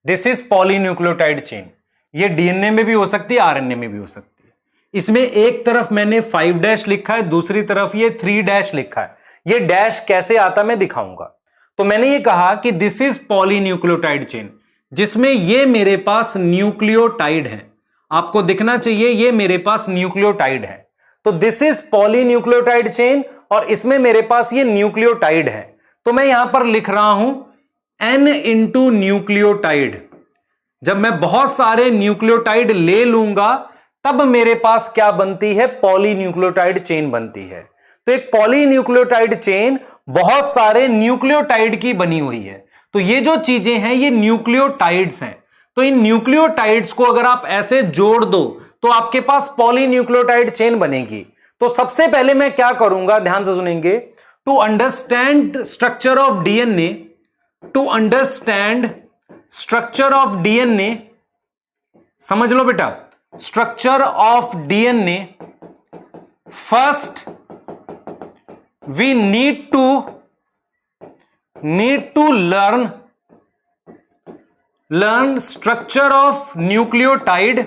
This is polynucleotide chain. ये डीएनए में भी हो सकती है, आरएनए में भी हो सकती है। इसमें एक तरफ मैंने 5 डैश लिखा है, दूसरी तरफ ये 3 डैश लिखा है। ये डैश कैसे आता मैं दिखाऊंगा। तो मैंने ये कहा कि दिस इज पॉलीन्यूक्लियोटाइड चेन, जिसमें ये मेरे पास न्यूक्लियोटाइड है। आपको दिखना चाहिए ये मेरे पास न्यूक्लियोटाइड है। तो दिस इज पॉलीन्यूक्लियोटाइड चेन और इसमें मेरे पास ये न्यूक्लियोटाइड है। तो मैं यहां पर लिख रहा हूं N इंटू न्यूक्लियोटाइड। जब मैं बहुत सारे न्यूक्लियोटाइड ले लूंगा तब मेरे पास क्या बनती है, पॉलीन्यूक्लियोटाइड चेन बनती है। तो एक पॉलीन्यूक्लियोटाइड चेन बहुत सारे न्यूक्लियोटाइड की बनी हुई है। तो ये जो चीजें हैं ये न्यूक्लियोटाइड्स हैं। तो इन न्यूक्लियोटाइड्स को अगर आप ऐसे जोड़ दो तो आपके पास पॉलीन्यूक्लियोटाइड चेन बनेगी। तो सबसे पहले मैं क्या करूंगा, ध्यान से सुनेंगे, to understand structure of DNA, to understand structure of DNA, समझ लो बेटा, structure of DNA, first we need to learn structure of nucleotide.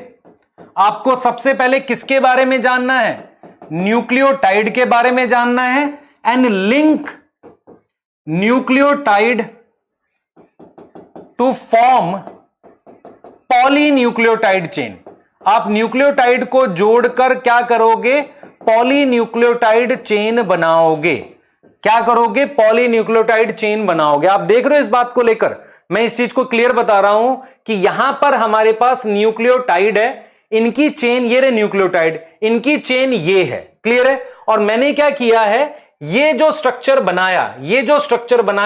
आपको सबसे पहले किसके बारे में जानना है, न्यूक्लियोटाइड के बारे में जानना है, and link nucleotide to form polynucleotide chain. आप न्यूक्लियोटाइड को जोड़कर क्या करोगे, पॉलीन्यूक्लियोटाइड चेन बनाओगे। क्या करोगे, पॉलीन्यूक्लियोटाइड चेन बनाओगे। आप देख रहे हो इस बात को लेकर, मैं इस चीज को क्लियर बता रहा हूं कि यहां पर हमारे पास न्यूक्लियोटाइड है, इनकी चेन ये रहे न्यूक्लियोटाइड, इनकी चेन ये है, क्लियर है। और मैंने क्या किया है, ये जो स्ट्रक्चर बनाया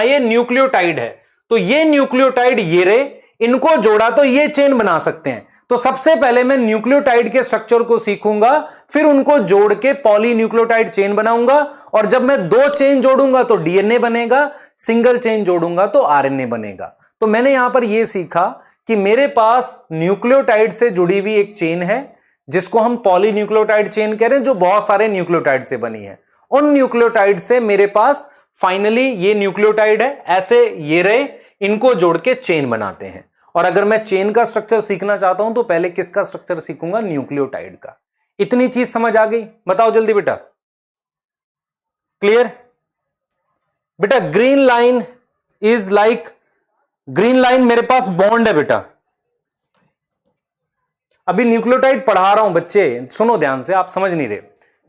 ये न्यूक्लियोटाइड है, तो ये न्यूक्लियोटाइड ये रहे, इनको जोड़ा तो ये चेन बना सकते हैं। तो सबसे पहले मैं न्यूक्लियोटाइड के स्ट्रक्चर को सीखूंगा, फिर उनको जोड़ के पॉलीन्यूक्लियोटाइड चेन बनाऊंगा। और जब मैं 2 चेन जोड़ूंगा तो डीएनए बनेगा, सिंगल चेन जोड़ूंगा तो आरएनए बनेगा। तो मैंने यहां पर यह सीखा कि मेरे पास न्यूक्लियोटाइड से जुड़ी हुई एक चेन है जिसको हम पॉलीन्यूक्लियोटाइड चेन कह रहे हैं, जो बहुत सारे न्यूक्लियोटाइड से बनी है। उन न्यूक्लियोटाइड से मेरे पास फाइनली ये न्यूक्लियोटाइड है, ऐसे ये रहे, इनको जोड़ के चेन बनाते हैं। और अगर मैं चेन का स्ट्रक्चर सीखना चाहता हूं तो पहले किसका स्ट्रक्चर सीखूंगा, न्यूक्लियोटाइड का। इतनी चीज समझ आ गई, बताओ जल्दी बेटा, क्लियर बेटा। Green line is like, green line मेरे पास बॉन्ड है बेटा। अभी न्यूक्लियोटाइड पढ़ा रहा हूं बच्चे, सुनो ध्यान से, आप समझ नहीं रहे।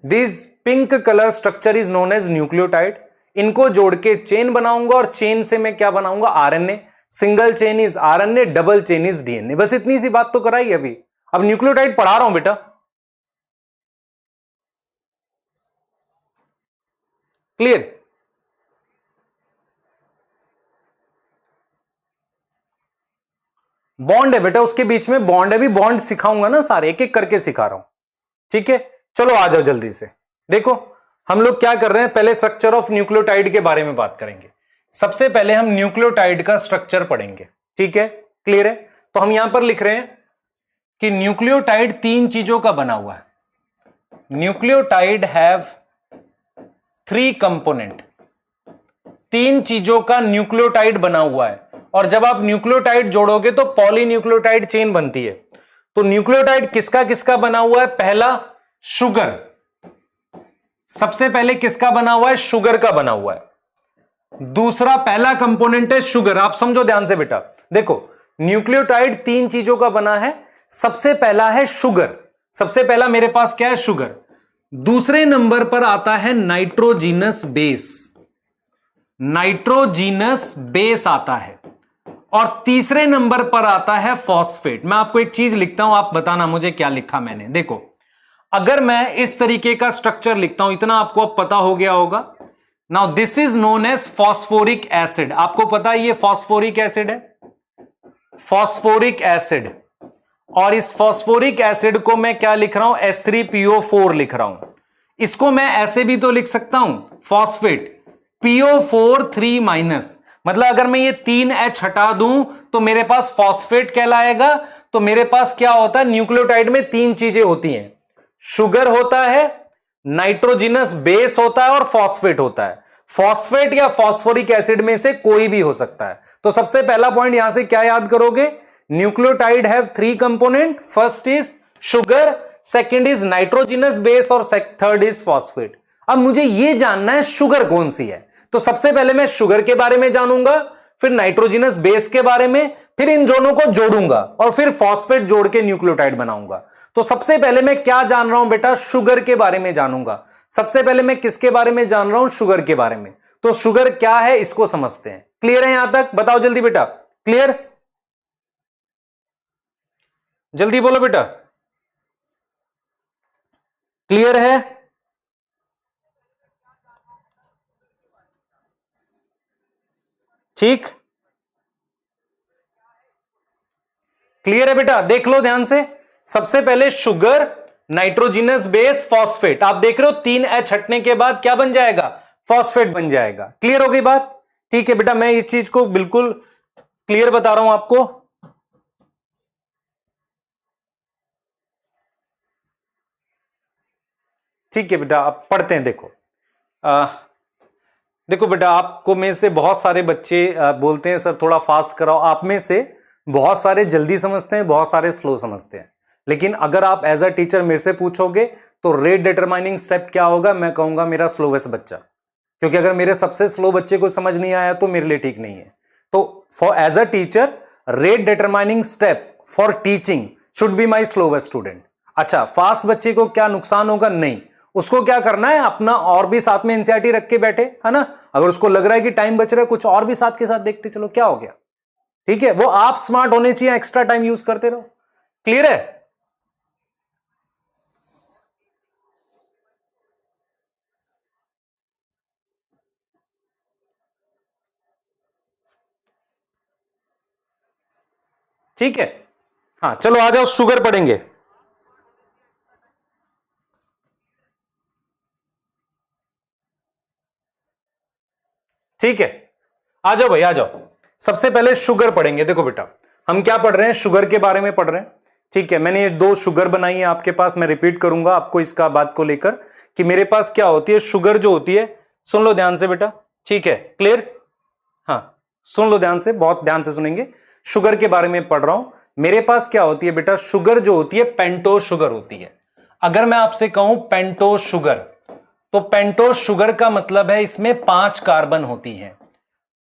This pink colour structure is known as nucleotide. इनको जोड़ के चेन बनाऊंगा और चेन से मैं क्या बनाऊंगा, RNA. Single chain is RNA, double chain is DNA. बस इतनी सी बात तो कराई अभी। अब न्यूक्लियोटाइड पढ़ा रहा हूं बेटा, क्लियर। बॉन्ड है बेटा, उसके बीच में बॉन्ड है, भी बॉन्ड सिखाऊंगा ना सारे, एक एक करके सिखा रहा हूं, ठीक है। चलो आ जाओ जल्दी से। देखो हम लोग क्या कर रहे हैं, पहले स्ट्रक्चर ऑफ न्यूक्लियोटाइड के बारे में बात करेंगे। सबसे पहले हम न्यूक्लियोटाइड का स्ट्रक्चर पढ़ेंगे, ठीक है, क्लियर है। तो हम यहां पर लिख रहे हैं कि न्यूक्लियोटाइड 3 चीजों का बना हुआ है। न्यूक्लियोटाइड हैव 3 कंपोनेंट, 3 चीजों का न्यूक्लियोटाइड बना हुआ है। और जब आप न्यूक्लियोटाइड जोड़ोगे तो पॉलीन्यूक्लियोटाइड चेन बनती है। तो न्यूक्लियोटाइड किसका किसका बना हुआ है, पहला शुगर, सबसे पहले किसका बना हुआ है, शुगर का बना हुआ है। दूसरा, पहला कंपोनेंट है शुगर। आप समझो ध्यान से बेटा, देखो न्यूक्लियोटाइड 3 चीजों का बना है। सबसे पहला है शुगर, सबसे पहला मेरे पास क्या है, शुगर। दूसरे नंबर पर आता है नाइट्रोजीनस बेस, नाइट्रोजीनस बेस आता है। और तीसरे नंबर पर आता है फॉस्फेट। मैं आपको एक चीज लिखता हूं, आप बताना मुझे क्या लिखा मैंने। देखो अगर मैं इस तरीके का स्ट्रक्चर लिखता हूं, इतना आपको अब पता हो गया होगा। Now this is known as phosphoric acid. आपको पता है ये फॉस्फोरिक एसिड है, फॉस्फोरिक एसिड। और इस फॉस्फोरिक एसिड को मैं क्या लिख रहा हूं, H3PO4 लिख रहा हूं। इसको मैं ऐसे भी तो लिख सकता हूं, फॉस्फेट PO4 3-। मतलब अगर मैं ये 3H हटा दूं तो मेरे पास फॉस्फेट कहलाएगा। तो मेरे पास क्या होता है, न्यूक्लियोटाइड में 3 चीजें होती हैं, शुगर होता है, नाइट्रोजिनस बेस होता है और फॉस्फेट होता है। फॉस्फेट या फॉस्फोरिक एसिड में से कोई भी हो सकता है। तो सबसे पहला पॉइंट यहां से क्या याद करोगे, nucleotide have 3 component, first is sugar, second is nitrogenous base और थर्ड इज फॉस्फेट। अब मुझे यह जानना है शुगर कौन सी है। तो सबसे पहले मैं शुगर के बारे में जानूंगा, फिर नाइट्रोजिनस बेस के बारे में, फिर इन दोनों को जोड़ूंगा और फिर फॉस्फेट जोड़ के न्यूक्लियोटाइड बनाऊंगा। तो सबसे पहले मैं क्या जान रहा हूं बेटा, शुगर के बारे में जानूंगा। सबसे पहले मैं किसके बारे में जान रहा हूं, शुगर के बारे में। तो शुगर क्या है इसको समझते हैं। क्लियर है यहां तक, बताओ जल्दी बेटा, क्लियर, जल्दी बोलो बेटा। क्लियर है? ठीक, क्लियर है बेटा? देख लो ध्यान से। सबसे पहले शुगर, नाइट्रोजिनस बेस, फॉस्फेट। आप देख रहे हो 3H हटने के बाद क्या बन जाएगा? फॉस्फेट बन जाएगा। क्लियर हो गई बात? ठीक है बेटा, मैं इस चीज को बिल्कुल क्लियर बता रहा हूं आपको। ठीक है बेटा, आप पढ़ते हैं। देखो देखो बेटा, आपको में से बहुत सारे बच्चे बोलते हैं सर थोड़ा फास्ट कराओ। आप में से बहुत सारे जल्दी समझते हैं, बहुत सारे स्लो समझते हैं। लेकिन अगर आप एज अ टीचर मेरे से पूछोगे तो रेट डिटरमाइनिंग स्टेप क्या होगा, मैं कहूंगा मेरा स्लोवेस्ट बच्चा। क्योंकि अगर मेरे सबसे स्लो बच्चे को समझ नहीं आया तो मेरे लिए ठीक नहीं है। तो for as a teacher, rate determining step for teaching should be my slowest student. अच्छा, फास्ट बच्चे को क्या नुकसान होगा? नहीं, उसको क्या करना है, अपना और भी साथ में एनसीईआरटी रख के बैठे, है ना। अगर उसको लग रहा है कि टाइम बच रहा है, कुछ और भी साथ के साथ देखते चलो, क्या हो गया? ठीक है, वो आप स्मार्ट होने चाहिए, एक्स्ट्रा टाइम यूज करते रहो। क्लियर है? ठीक है, हाँ चलो आ जाओ, शुगर पढ़ेंगे। ठीक है, आ जाओ भाई, आ जाओ। सबसे पहले शुगर पढ़ेंगे। देखो बेटा, हम क्या पढ़ रहे हैं? शुगर के बारे में पढ़ रहे हैं। ठीक है, मैंने ये 2 शुगर बनाई है आपके पास। मैं रिपीट करूंगा आपको इसका बात को लेकर कि मेरे पास क्या होती है। शुगर जो होती है, सुन लो ध्यान से बेटा। ठीक है, क्लियर? हाँ, सुन लो ध्यान से, बहुत ध्यान से सुनेंगे। शुगर के बारे में पढ़ रहा हूं। मेरे पास क्या होती है बेटा? शुगर जो होती है पेंटोज शुगर होती है। अगर मैं आपसे कहूं पेंटोज शुगर, तो पेंटोज शुगर का मतलब है इसमें 5 कार्बन होती हैं।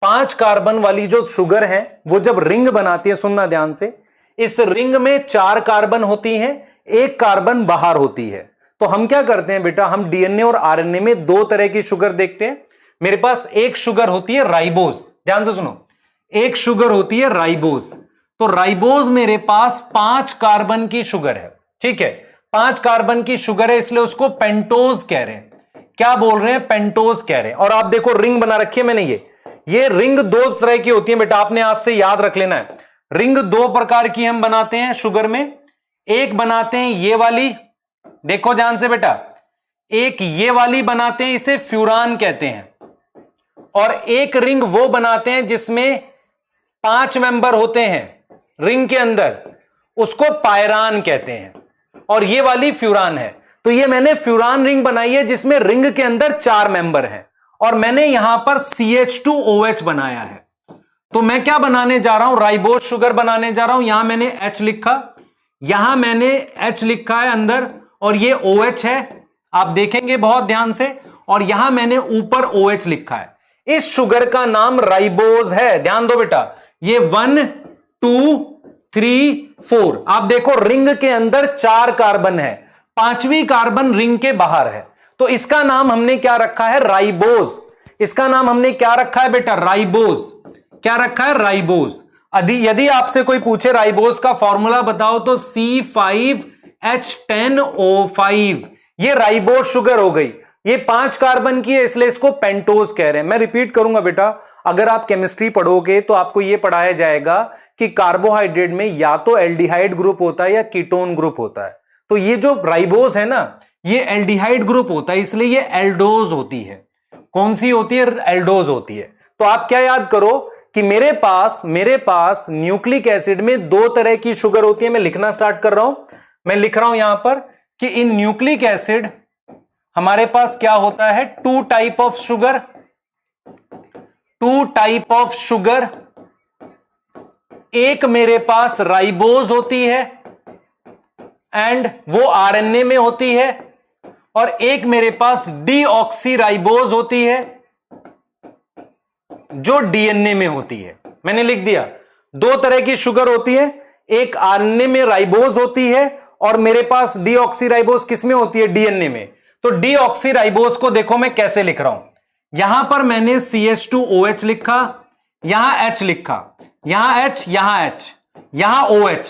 5 कार्बन वाली जो शुगर है वो जब रिंग बनाती है, सुनना ध्यान से, इस रिंग में 4 कार्बन होती हैं, 1 कार्बन बाहर होती है। तो हम क्या करते हैं बेटा, हम डीएनए और आरएनए में 2 तरह की शुगर देखते हैं। मेरे पास एक शुगर होती है राइबोज, ध्यान से सुनो, एक शुगर होती है राइबोज। तो राइबोज मेरे पास 5 कार्बन की शुगर है। ठीक है, 5 कार्बन की शुगर है, इसलिए उसको पेंटोज कह रहे हैं। क्या बोल रहे हैं? पेंटोज कह रहे हैं। और आप देखो रिंग बना रखी है मैंने, ये रिंग 2 तरह की होती है बेटा, आपने आज से याद रख लेना है। रिंग 2 प्रकार की हम बनाते हैं शुगर में। एक बनाते हैं ये वाली, देखो ध्यान से बेटा, एक ये वाली बनाते हैं, इसे फ्यूरान कहते हैं। और एक रिंग वो बनाते हैं जिसमें 5 मेंबर होते हैं रिंग के अंदर, उसको पायरान कहते हैं। और ये वाली फ्यूरान है। तो ये मैंने फ्यूरान रिंग बनाई है जिसमें रिंग के अंदर 4 मेंबर हैं। और मैंने यहां पर CH2OH बनाया है। तो मैं क्या बनाने जा रहा हूं? राइबोज शुगर बनाने जा रहा हूं। यहां मैंने H लिखा, यहां मैंने H लिखा है अंदर, और ये OH है, आप देखेंगे बहुत ध्यान से। और यहां मैंने ऊपर OH लिखा है। इस शुगर का नाम राइबोज है। ध्यान दो बेटा, ये 1 2 3 4, आप देखो रिंग के अंदर 4 कार्बन है, 5वीं कार्बन रिंग के बाहर है। तो इसका नाम हमने क्या रखा है? राइबोज। इसका नाम हमने क्या रखा है बेटा? राइबोज। क्या रखा है? राइबोज। यदि आपसे कोई पूछे राइबोज का फॉर्मूला बताओ, तो C5H10O5, ये राइबोज शुगर हो गई। ये 5 कार्बन की है, इसलिए इसको पेंटोज कह रहे हैं। मैं रिपीट करूंगा बेटा, अगर आप केमिस्ट्री पढ़ोगे तो आपको यह पढ़ाया जाएगा कि कार्बोहाइड्रेट में या तो एल्डिहाइड ग्रुप होता है या कीटोन ग्रुप होता है। तो ये जो राइबोज है ना, ये एल्डिहाइड ग्रुप होता है, इसलिए ये एल्डोज होती है। कौन सी होती है? एल्डोज होती है। तो आप क्या याद करो कि मेरे पास न्यूक्लिक एसिड में 2 तरह की शुगर होती है। मैं लिखना स्टार्ट कर रहा हूं। मैं लिख रहा हूं यहां पर कि इन न्यूक्लिक एसिड हमारे पास क्या होता है? 2 type of sugar. 2 type of sugar. एक मेरे पास राइबोज होती है एंड वो आरएनए में होती है, और एक मेरे पास डीऑक्सीराइबोज होती है जो डीएनए में होती है। मैंने लिख दिया, 2 तरह की शुगर होती है, एक आरएनए में राइबोज होती है और मेरे पास डीऑक्सीराइबोज किस में होती है? डीएनए में। तो डीऑक्सीराइबोज को देखो मैं कैसे लिख रहा हूं। यहां पर मैंने CH2OH लिखा, यहां H लिखा, यहां H, यहां H, यहां OH।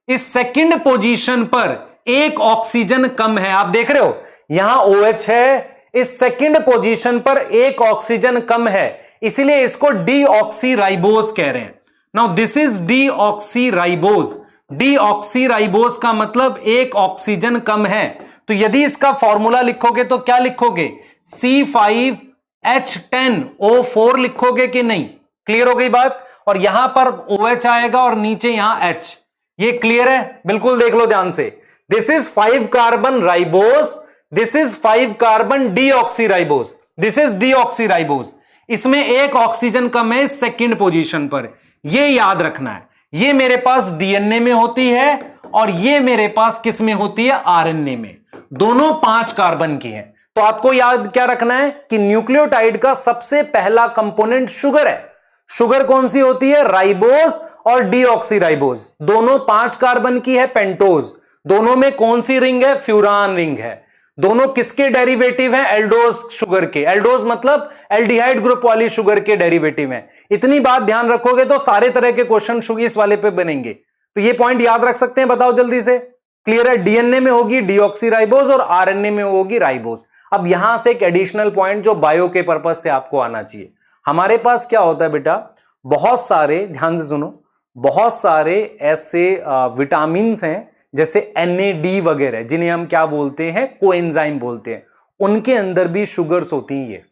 इस सेकंड पोजीशन पर एक ऑक्सीजन कम है। आप देख रहे हो यहां OH है, इस सेकंड पोजीशन पर एक ऑक्सीजन कम है, इसलिए इसको डीऑक्सीराइबोज कह रहे हैं। Now this is deoxyribose. Deoxyribose का मतलब एक ऑक्सीजन कम है। तो यदि इसका फॉर्मूला लिखोगे तो क्या लिखोगे? C5H10O4 लिखोगे कि नहीं? क्लियर हो गई बात। और यहां पर OH आएगा और नीचे यहां H। ये क्लियर है? बिल्कुल देख लो ध्यान से। This is 5 carbon ribose, this is 5 carbon deoxyribose, this is deoxyribose. इसमें एक ऑक्सीजन कम है सेकंड पोजीशन पर, यह याद रखना है। ये मेरे पास डीएनए में होती है और ये मेरे पास किस में होती है? आरएनए में। दोनों 5 कार्बन की हैं। तो आपको याद क्या रखना है कि न्यूक्लियोटाइड का सबसे पहला कंपोनेंट शुगर है। शुगर कौन सी होती है? राइबोज और डीऑक्सीराइबोज। दोनों 5 कार्बन की है, पेंटोज। दोनों में कौन सी रिंग है? फ्यूरान रिंग है। दोनों किसके डेरिवेटिव हैं? एल्डोज शुगर के। एल्डोज मतलब एल्डिहाइड ग्रुप वाली शुगर के डेरिवेटिव हैं। इतनी बात ध्यान रखोगे तो सारे तरह के क्वेश्चन इस वाले पे बनेंगे। तो ये पॉइंट याद रख सकते हैं? बताओ जल्दी से। क्लियर है? डीएनए में होगी डीऑक्सीराइबोज और आरएनए में होगी राइबोज। अब यहां से एक एडिशनल पॉइंट जो बायो के पर्पज से आपको आना चाहिए। हमारे पास क्या होता है बेटा, बहुत सारे, ध्यान से सुनो, बहुत सारे ऐसे विटामिन हैं जैसे NAD वगैरह, जिन्हें हम क्या बोलते हैं? कोएंजाइम बोलते हैं। उनके अंदर भी शुगर्स होती हैं ये,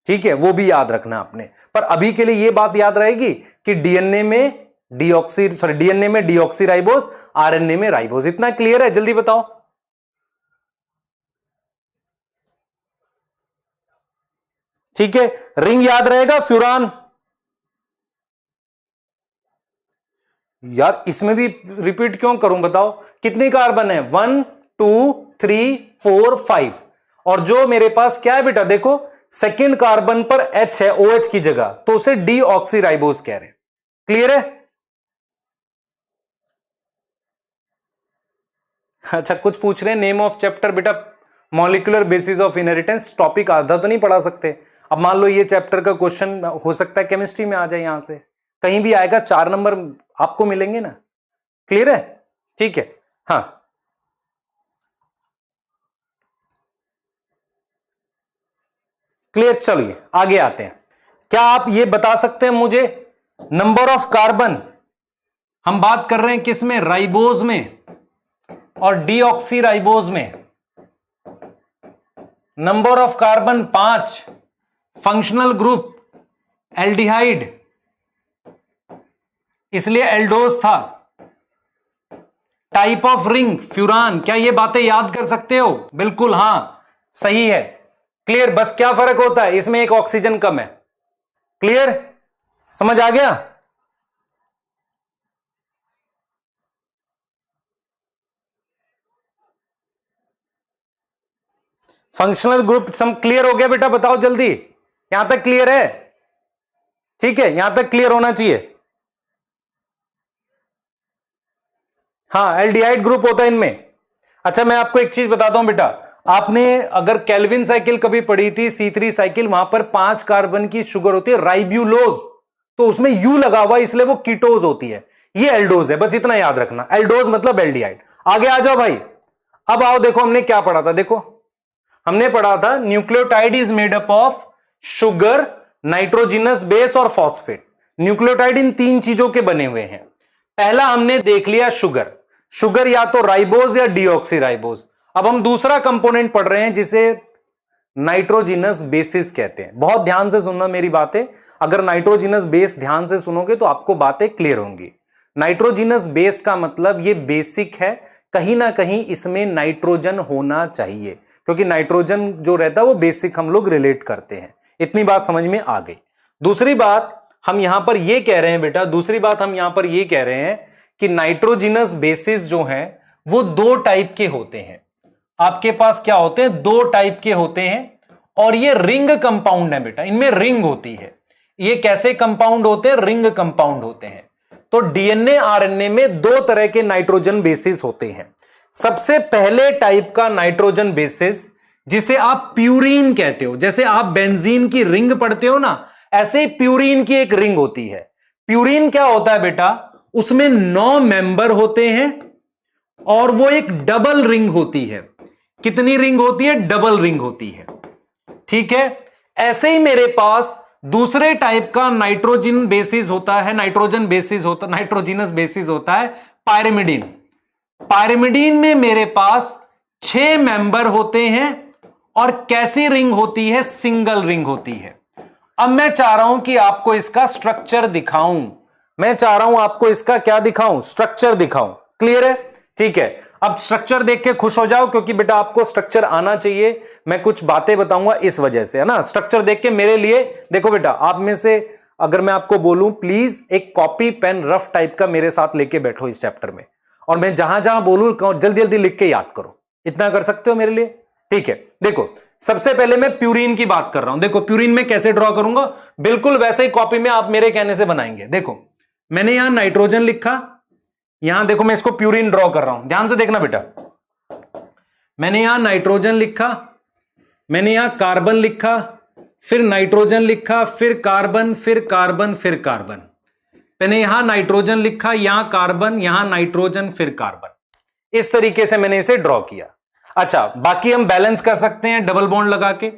ठीक है? वो भी याद रखना आपने। पर अभी के लिए ये बात याद रहेगी कि डीएनए में डीऑक्सीराइबोज, आरएनए में राइबोज। इतना क्लियर है? जल्दी बताओ। ठीक है, रिंग याद रहेगा, फ्यूरान। यार इसमें भी रिपीट क्यों करूं बताओ? कितनी कार्बन है? 1 2 3 4 5। और जो मेरे पास क्या है बेटा, देखो सेकंड कार्बन पर H है OH की जगह, तो उसे डीऑक्सीराइबोज कह रहे हैं। क्लियर है? अच्छा, कुछ पूछ रहे हैं नेम ऑफ चैप्टर। बेटा molecular basis of inheritance topic आधा तो नहीं पढ़ा सकते। अब मान लो ये चैप्टर का क्वेश्चन हो सकता है केमिस्ट्री में आ जाए, यहां से कहीं भी आएगा, 4 नंबर आपको मिलेंगे ना। क्लियर है? ठीक है। हाँ, क्लियर। चलिए आगे आते हैं। क्या आप ये बता सकते हैं मुझे नंबर ऑफ कार्बन? हम बात कर रहे हैं किसमें? राइबोज में और डीऑक्सीराइबोज में। Number of carbon 5, functional group aldehyde, इसलिए एल्डोज था। Type of ring furan. क्या ये बातें याद कर सकते हो? बिल्कुल हां, सही है। क्लियर? बस क्या फर्क होता है, इसमें एक ऑक्सीजन कम है। क्लियर? समझ आ गया? फंक्शनल ग्रुप सम क्लियर हो गया बेटा? बताओ जल्दी। यहां तक क्लियर है? ठीक है, यहां तक क्लियर होना चाहिए। हाँ, एल्डिहाइड ग्रुप होता है इनमें। अच्छा, मैं आपको एक चीज बताता हूं बेटा, आपने अगर केल्विन साइकिल कभी पढ़ी थी, C3 साइकिल, वहां पर 5 कार्बन की शुगर होती है राइब्यूलोज, तो उसमें यू लगा हुआ इसलिए वो कीटोज होती है। ये एल्डोज है, बस इतना याद रखना। एल्डोज मतलब एल्डिहाइड। आगे आ जाओ भाई। अब आओ, देखो हमने क्या पढ़ा था। देखो हमने पढ़ा था nucleotide is made up of sugar, nitrogenous base और फॉस्फेट। न्यूक्लियोटाइड इन 3 चीजों के बने हुए हैं। पहला हमने देख लिया शुगर। शुगर या तो राइबोज या डीऑक्सीराइबोज। अब हम दूसरा कंपोनेंट पढ़ रहे हैं जिसे नाइट्रोजिनस बेसिस कहते हैं। बहुत ध्यान से सुनना मेरी बातें। अगर नाइट्रोजिनस बेस ध्यान से सुनोगे तो आपको बातें क्लियर होंगी। नाइट्रोजिनस बेस का मतलब ये बेसिक है, कहीं ना कहीं इसमें नाइट्रोजन होना चाहिए, क्योंकि नाइट्रोजन जो रहता है वो बेसिक हम लोग रिलेट करते हैं। इतनी बात समझ में आ गई। दूसरी बात हम यहां पर ये कह रहे हैं बेटा, दूसरी बात हम यहां पर ये कह रहे हैं कि नाइट्रोजिनस बेसिस जो हैं वो 2 टाइप के होते हैं। आपके पास क्या होते हैं? 2 टाइप के होते हैं, और ये रिंग कंपाउंड है बेटा, इनमें रिंग होती है। ये कैसे कंपाउंड होते हैं? रिंग कंपाउंड होते हैं। तो डीएनए आरएनए में 2 तरह के नाइट्रोजन बेसिस होते हैं। सबसे पहले टाइप का नाइट्रोजन बेसिस जिसे आप प्यूरीन कहते हो, जैसे आप बेंजीन की रिंग पढ़ते हो ना, ऐसे ही प्यूरीन की एक रिंग होती है। प्यूरीन क्या होता है बेटा? उसमें 9 मेंबर होते हैं और वो एक डबल रिंग होती है। कितनी रिंग होती है? डबल रिंग होती है। ठीक है, ऐसे ही मेरे पास दूसरे टाइप का नाइट्रोजन बेसिस होता है, नाइट्रोजिनस बेसिस होता है पायरिमिडीन। पायरिमिडीन में मेरे पास 6 मेंबर होते हैं और कैसी रिंग होती है? सिंगल रिंग होती है। अब मैं चाह रहा हूं कि आपको इसका स्ट्रक्चर दिखाऊं। मैं चाह रहा हूं आपको इसका क्या दिखाऊं? स्ट्रक्चर दिखाऊं। क्लियर है? ठीक है, अब स्ट्रक्चर देख के खुश हो जाओ, क्योंकि बेटा आपको स्ट्रक्चर आना चाहिए। मैं कुछ बातें बताऊंगा इस वजह से, है ना। स्ट्रक्चर देख के मेरे लिए देखो बेटा, आप में से अगर मैं आपको बोलूं प्लीज एक कॉपी पेन रफ टाइप का मेरे साथ लेके बैठो इस चैप्टर में, और मैं जहां जहां बोलूं जल्दी जल्दी लिख के याद करो। इतना कर सकते हो मेरे लिए? ठीक है, देखो सबसे पहले मैं प्यूरिन की बात कर रहा हूं। देखो प्यूरिन में कैसे ड्रॉ करूंगा, बिल्कुल वैसे ही कॉपी में आप मेरे कहने से बनाएंगे। देखो मैंने यहां नाइट्रोजन लिखा, यहां देखो मैं इसको प्यूरिन ड्रॉ कर रहा हूं, ध्यान से देखना बेटा। मैंने यहां नाइट्रोजन लिखा, मैंने यहां कार्बन लिखा, फिर नाइट्रोजन लिखा, फिर कार्बन, फिर कार्बन, फिर कार्बन। मैंने यहां नाइट्रोजन लिखा, यहां कार्बन, यहां नाइट्रोजन, फिर कार्बन। इस तरीके से मैंने इसे ड्रॉ किया। अच्छा, बाकी हम बैलेंस कर सकते हैं डबल बॉन्ड लगा के।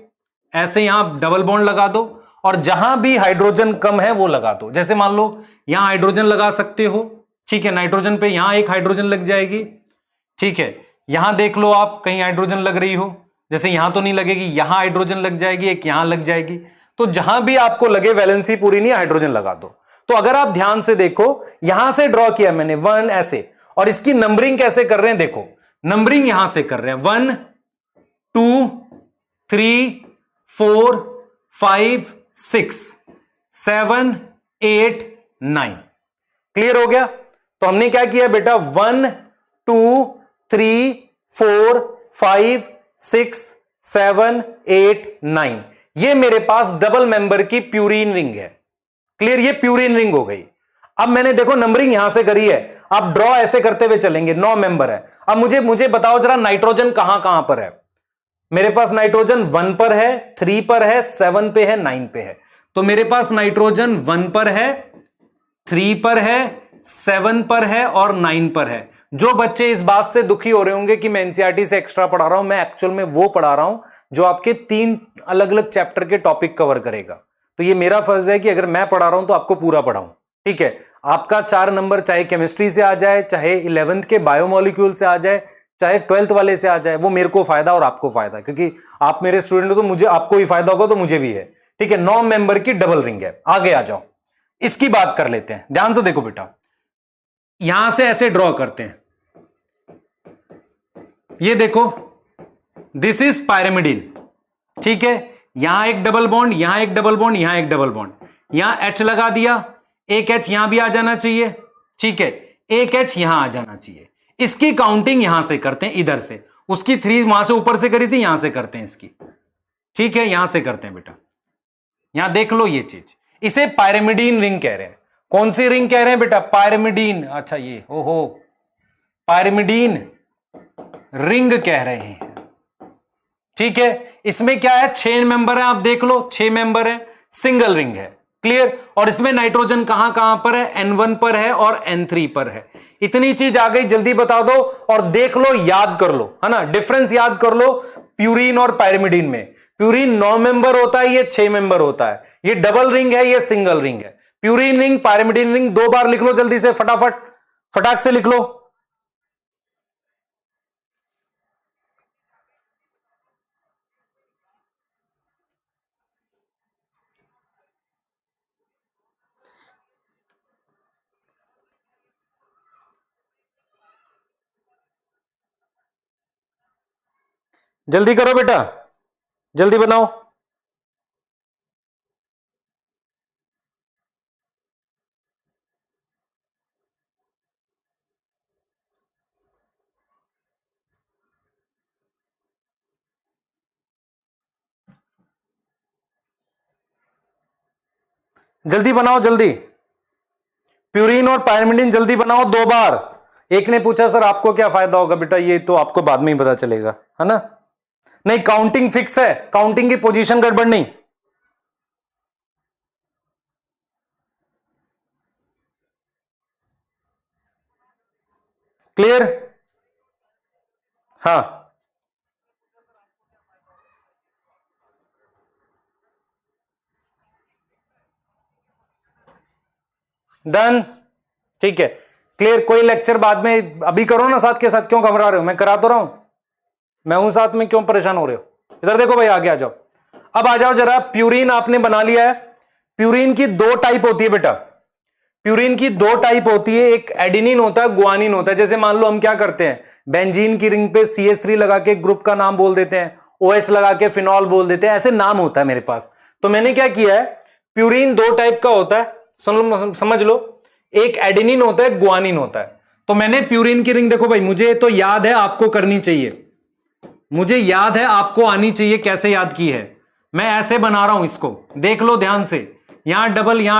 ऐसे यहां डबल बॉन्ड लगा दो और जहां भी हाइड्रोजन कम है वो लगा दो। जैसे मान लो यहां हाइड्रोजन लगा सकते हो, ठीक है, नाइट्रोजन पे यहां एक हाइड्रोजन लग जाएगी। ठीक है, यहां देख लो आप कहीं हाइड्रोजन लग रही हो, जैसे यहां तो नहीं लगेगी, यहां हाइड्रोजन लग जाएगी, एक यहां लग जाएगी। तो जहां भी आपको लगे वैलेंसी पूरी नहीं, हाइड्रोजन लगा दो। तो अगर आप ध्यान से देखो, यहां से ड्रॉ किया मैंने 1 ऐसे, और इसकी नंबरिंग कैसे कर रहे हैं देखो, नंबरिंग यहां से कर रहे हैं 1 2 3 4 5 6 7 8 9। क्लियर हो गया? तो हमने क्या किया बेटा, 1 2 3 4 5 6 7 8 9, ये मेरे पास डबल मेंबर की प्यूरिन रिंग है। क्लियर? ये प्यूरिन रिंग हो गई। अब मैंने देखो नंबरिंग यहां से करी है, आप ड्रॉ ऐसे करते हुए चलेंगे, 9 मेंबर है। अब मुझे बताओ जरा नाइट्रोजन कहां कहां पर है? मेरे पास नाइट्रोजन 1 पर है, 3 पर है, 7 पे है, 9 पे है। तो मेरे पास नाइट्रोजन 1 पर है, 3 पर है, 7 पर है और 9 पर है। जो बच्चे इस बात से दुखी हो रहे होंगे कि मैं एनसीईआरटी से एक्स्ट्रा पढ़ा रहा हूं, मैं एक्चुअल में वो पढ़ा रहा हूं जो आपके 3 अलग अलग चैप्टर के टॉपिक कवर करेगा। तो ये मेरा फर्ज है कि अगर मैं पढ़ा रहा हूं तो आपको पूरा पढ़ाऊं। ठीक है, आपका 4 नंबर चाहे केमिस्ट्री से आ जाए, चाहे 11th के बायोमोलिक्यूल से आ जाए, चाहे 12th वाले से आ जाए, वो मेरे को फायदा और आपको फायदा, क्योंकि आप मेरे स्टूडेंट हो तो मुझे आपको ही फायदा होगा, तो मुझे भी है। ठीक है, 9 मेंबर की डबल रिंग है। आगे आ जाओ, इसकी बात कर लेते हैं। ध्यान से देखो बेटा, यहां से ऐसे ड्रॉ करते हैं, ये देखो दिस इज पायरिमिडीन। ठीक है, यहां एक डबल बॉन्ड, यहां एक डबल बॉन्ड, यहां एक डबल बॉन्ड, यहां H लगा दिया, एक H यहां भी आ जाना चाहिए। ठीक है, एक H यहां आ जाना चाहिए। इसकी काउंटिंग यहां से करते हैं, इधर से, उसकी 3 वहां से ऊपर से करी थी, यहां से करते हैं इसकी। ठीक है, यहां से करते हैं बेटा, यहां देख लो ये चीज, इसे पायरिमिडीन रिंग कह रहे हैं। कौन सी रिंग कह रहे हैं बेटा? पायरिमिडीन। अच्छा, ये ओहो, पायरिमिडीन रिंग कह रहे हैं। ठीक है, इसमें क्या है, 6 मेंबर है, आप देख लो 6 मेंबर है, सिंगल रिंग है। क्लियर? और इसमें नाइट्रोजन कहां कहां पर है? N1 पर है और N3 पर है। इतनी चीज आ गई, जल्दी बता दो और देख लो, याद कर लो, है ना, डिफरेंस याद कर लो प्यूरिन और पायरिमिडीन में। प्यूरिन 9 मेंबर होता है, ये 6 मेंबर होता है। ये डबल रिंग है, ये सिंगल रिंग है। प्यूरिन रिंग, पायरिमिडीन रिंग, 2 बार लिख लो जल्दी से, फटाफट फटाक से लिख लो। जल्दी करो बेटा, जल्दी बनाओ। जल्दी बनाओ, जल्दी। प्यूरिन और पायरिमिडीन जल्दी बनाओ, 2 बार। एक ने पूछा सर आपको क्या फायदा होगा? बेटा ये तो आपको बाद में ही पता चलेगा, है ना। नहीं, काउंटिंग फिक्स है, काउंटिंग की पोजीशन गड़बड़ नहीं। क्लियर? हाँ, डन, ठीक है, क्लियर। कोई लेक्चर बाद में अभी करो ना साथ के साथ, क्यों घबरा रहे हो? मैं करा तो रहा हूं, मैं हूं साथ में, क्यों परेशान हो रहे हो? इधर देखो भाई, आगे आ जाओ। अब आ जाओ जरा, प्यूरिन आपने बना लिया है। प्यूरिन की दो टाइप होती है बेटा, प्यूरिन की दो टाइप होती है, एक एडिनिन होता है, गुआनिन होता है। जैसे मान लो हम क्या करते हैं, बेंजीन की रिंग पे CH3 लगा के ग्रुप का नाम बोल देते हैं, OH लगा के फिनॉल बोल देते हैं, ऐसे नाम होता है मेरे पास। तो मैंने क्या किया है, प्यूरिन दो टाइप का होता है, समझ लो, एक एडिनिन होता है, गुआनिन होता है। तो मैंने प्यूरिन की रिंग, देखो भाई, मुझे तो याद है, आपको करनी चाहिए, मुझे याद है, आपको आनी चाहिए, कैसे याद की है। मैं ऐसे बना रहा हूं इसको, देख लो ध्यान से, यहां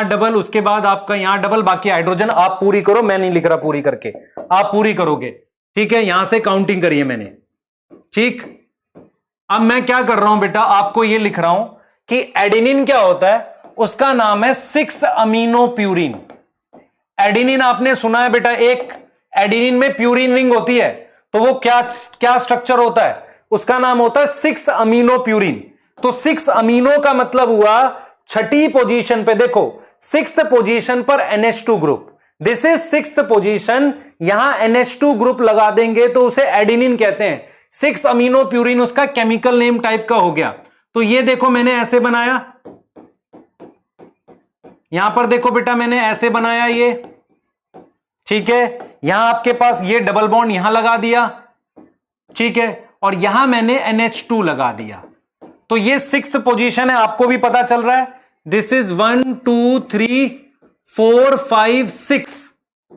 डबल, उसके बाद आपका यहां डबल, बाकी हाइड्रोजन आप पूरी करो, मैं नहीं लिख रहा पूरी करके, आप पूरी करोगे, ठीक है। यहां से काउंटिंग करिए मैंने, ठीक। अब मैं क्या कर रहा हूं बेटा, आपको यह लिख रहा हूं कि एडेनिन क्या होता है, उसका नाम है 6 अमीनो प्यूरिन। एडेनिन आपने सुना है बेटा, एक एडेनिन में प्यूरिन रिंग होती है, तो वो क्या क्या स्ट्रक्चर होता है, उसका नाम होता है 6 अमीनो प्यूरिन। तो 6 अमीनो का मतलब हुआ छठी पोजीशन पे, देखो 6th पोजीशन पर NH2 group, this is 6th position, यहां NH2 ग्रुप लगा देंगे तो उसे एडेनिन कहते हैं। 6 अमीनो प्यूरिन उसका केमिकल नेम टाइप का हो गया। तो ये देखो मैंने ऐसे बनाया, यहां पर देखो बेटा मैंने ऐसे बनाया ये, ठीक है। यहां आपके पास ये डबल बॉन्ड यहां लगा दिया, ठीक है, और यहां मैंने NH2 लगा दिया। तो ये 6th पोजीशन है, आपको भी पता चल रहा है। दिस इज 1 2 3 4 5 6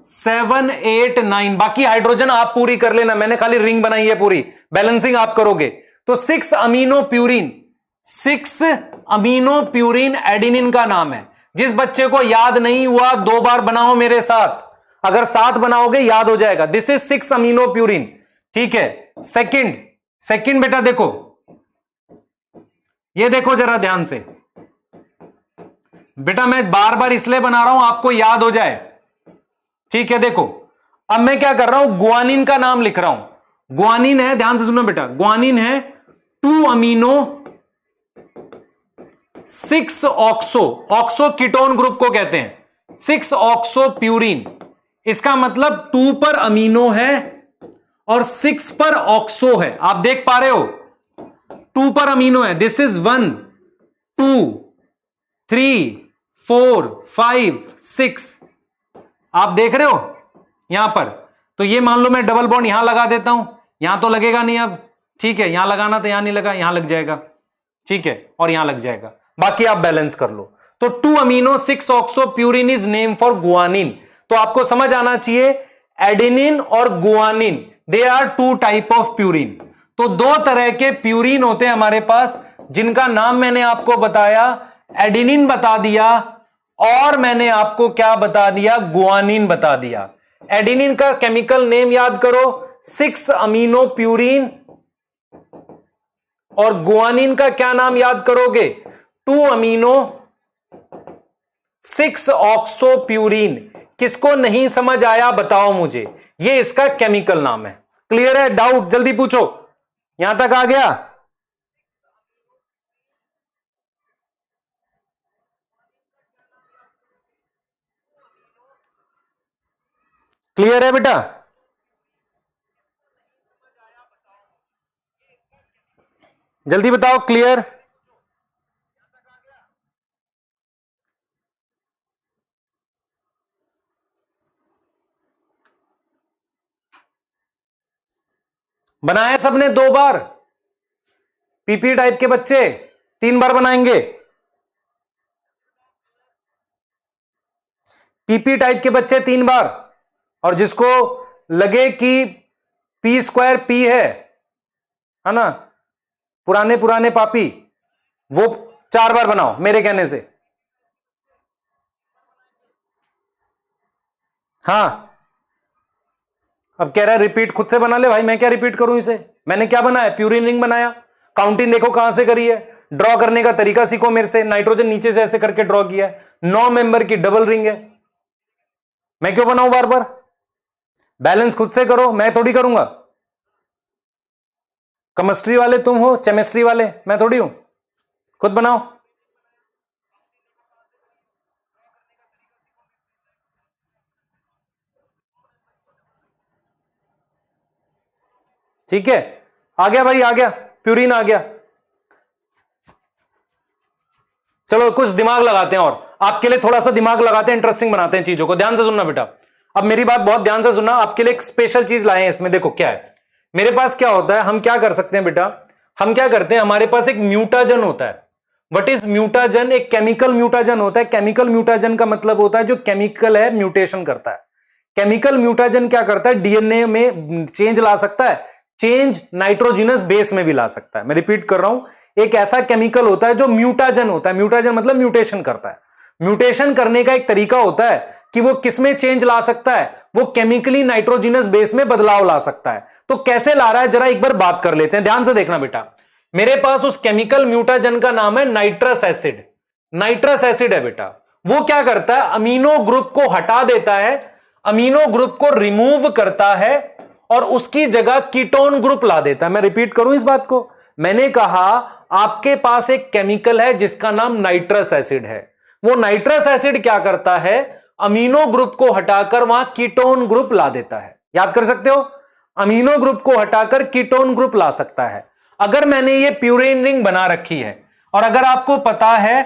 7 8 9, बाकी हाइड्रोजन आप पूरी कर लेना, मैंने खाली रिंग बनाई है पूरी, बैलेंसिंग आप करोगे। तो 6 amino purine, 6 amino purine adenine का नाम है। जिस बच्चे को याद नहीं हुआ, 2 बार बनाओ मेरे साथ, अगर 7 बनाओगे याद हो जाएगा। दिस इज 6 अमीनो प्यूरिन, ठीक है। सेकंड बेटा देखो, ये देखो जरा ध्यान से बेटा, मैं बार बार इसलिए बना रहा हूं आपको याद हो जाए, ठीक है। देखो अब मैं क्या कर रहा हूं, गुआनिन का नाम लिख रहा हूं। गुआनिन है, ध्यान से सुनो बेटा, गुआनिन है 2 amino 6 oxo, oxo ketone group को कहते हैं, 6 ऑक्सो प्यूरिन। इसका मतलब 2 पर अमीनो है और 6 पर ऑक्सो है, आप देख पा रहे हो, 2 पर अमीनो है। दिस इज 1 2 3 4 5 6, आप देख रहे हो यहां पर। तो ये मान लो मैं डबल बॉन्ड यहां लगा देता हूं, यहां तो लगेगा नहीं अब, ठीक है, यहां लगाना तो यहां नहीं लगा, यहां लग जाएगा, ठीक है, और यहां लग जाएगा, बाकी आप बैलेंस कर लो। तो 2 amino 6 oxo purine is name for guanine. तो आपको समझ आना चाहिए, एडेनिन और guanine, they are 2 type of purine. तो 2 तरह के प्यूरिन होते हैं हमारे पास, जिनका नाम मैंने आपको बताया, एडेनिन बता दिया, और मैंने आपको क्या बता दिया, गुआनिन बता दिया। एडेनिन का केमिकल नेम याद करो, 6 अमीनो प्यूरिन, और गुआनिन का क्या नाम याद करोगे, 2 अमीनो 6 ऑक्सो प्यूरिन। किसको नहीं समझ आया बताओ मुझे, ये इसका केमिकल नाम है। क्लियर है? डाउट जल्दी पूछो, यहां तक आ गया? क्लियर है बेटा? जल्दी बताओ, क्लियर? बनाया सबने 2 बार? पीपी टाइप के बच्चे 3 बार बनाएंगे? पीपी टाइप के बच्चे 3 बार, और जिसको लगे कि P² P है ना, पुराने पुराने पापी, वो 4 बार बनाओ मेरे कहने से। हाँ, अब कह रहा है रिपीट, खुद से बना ले भाई, मैं क्या रिपीट करूं इसे, मैंने क्या बनाया, प्यूरिन रिंग बनाया। काउंटिंग देखो कहां से करी है, ड्रॉ करने का तरीका सीखो मेरे से। नाइट्रोजन नीचे से ऐसे करके ड्रॉ किया है, 9 मेंबर की डबल रिंग है, मैं क्यों बनाऊं बार बार, बैलेंस खुद से करो, मैं थोड़ी करूंगा। केमिस्ट्री वाले तुम हो, केमिस्ट्री वाले मैं थोड़ी हूं, खुद बनाओ। ठीक है, आ गया भाई, आ गया, प्यूरिन आ गया। चलो कुछ दिमाग लगाते हैं, और आपके लिए थोड़ा सा दिमाग लगाते हैं, इंटरेस्टिंग बनाते हैं चीजों को। ध्यान से सुनना बेटा, अब मेरी बात बहुत ध्यान से सुनना, आपके लिए एक स्पेशल चीज लाए हैं इसमें। देखो क्या है मेरे पास, क्या होता है, हम क्या कर सकते हैं बेटा, हम क्या करते हैं, हमारे पास एक म्यूटाजन होता है। What is mutagen? एक केमिकल म्यूटाजन होता है। केमिकल म्यूटाजन का मतलब होता है जो केमिकल है म्यूटेशन करता है। केमिकल म्यूटाजन क्या करता है? डीएनए में चेंज ला सकता है, चेंज नाइट्रोजिनस बेस में भी ला सकता है। मैं रिपीट कर रहा हूं, एक ऐसा केमिकल होता है जो म्यूटाजन होता है। म्यूटाजन मतलब म्यूटेशन करता है। म्यूटेशन करने का एक तरीका होता है कि वो किसमें चेंज ला सकता है, वो केमिकली नाइट्रोजिनस बेस में बदलाव ला सकता है। तो कैसे ला रहा है जरा एक बार बात कर लेते हैं, ध्यान से देखना बेटा। मेरे पास उस केमिकल म्यूटाजन का नाम है नाइट्रस एसिड। नाइट्रस एसिड है बेटा। वो क्या करता है? अमीनो ग्रुप को हटा देता है, अमीनो ग्रुप को रिमूव करता है और उसकी जगह कीटोन ग्रुप ला देता है। मैं रिपीट करूं इस बात को, मैंने कहा आपके पास एक केमिकल है जिसका नाम नाइट्रस एसिड है। वो नाइट्रस एसिड क्या करता है? अमीनो ग्रुप को हटाकर वहां कीटोन ग्रुप ला देता है। याद कर सकते हो, अमीनो ग्रुप को हटाकर कीटोन ग्रुप ला सकता है। अगर मैंने ये प्यूरिन रिंग बना रखी है, और अगर आपको पता है,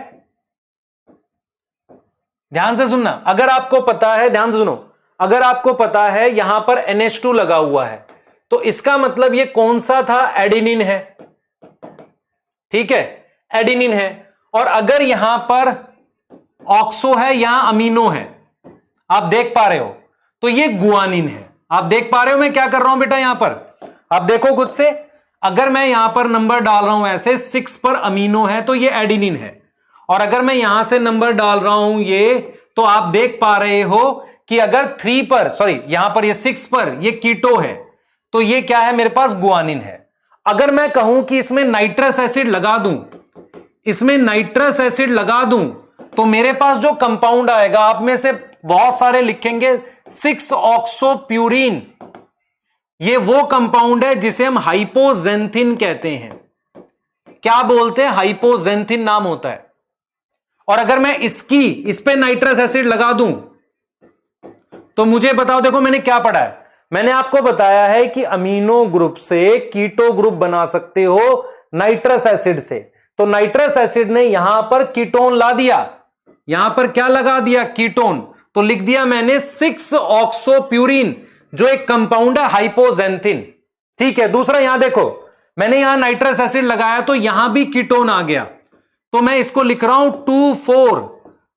ध्यान से सुनना, अगर आपको पता है, ध्यान से सुनो, अगर आपको पता है यहां पर NH2 लगा हुआ है, तो इसका मतलब ये कौन सा था? एडिनिन है। ठीक है, एडिनिन है। और अगर यहां पर ऑक्सो है, यहां अमीनो है, आप देख पा रहे हो, तो ये गुआनिन है। आप देख पा रहे हो मैं क्या कर रहा हूं बेटा? यहां पर आप देखो खुद से, अगर मैं यहां पर नंबर डाल रहा हूं ऐसे, 6 पर अमीनो है तो ये एडिनिन है। और अगर मैं यहां से नंबर डाल रहा हूं ये, तो आप देख पा रहे हो कि अगर 3 पर, सॉरी यहां पर ये 6 पर ये कीटो है, तो ये क्या है? मेरे पास गुआनिन है। अगर मैं कहूं कि इसमें नाइट्रस एसिड लगा दूं, इसमें नाइट्रस एसिड लगा दूं, तो मेरे पास जो कंपाउंड आएगा, आप में से बहुत सारे लिखेंगे 6 ऑक्सोप्यूरिन। ये वो कंपाउंड है जिसे हम हाइपोजेंथिन कहते हैं। क्या बोलते हैं? हाइपोजेंथिन नाम होता है। और अगर मैं इस पे नाइट्रस एसिड लगा दूं, तो मुझे बताओ, देखो मैंने क्या पढ़ा है, मैंने आपको बताया है कि अमीनो ग्रुप से कीटो ग्रुप बना सकते हो नाइट्रस एसिड से। तो नाइट्रस एसिड ने यहां पर कीटोन ला दिया, यहां पर क्या लगा दिया? कीटोन। तो लिख दिया मैंने 6 ऑक्सोप्यूरिन, जो एक कंपाउंड है हाइपोजेंथिन। ठीक है, दूसरा यहां देखो, मैंने यहां नाइट्रस एसिड लगाया तो यहां भी कीटोन आ गया, तो मैं इसको लिख रहा हूं 2,4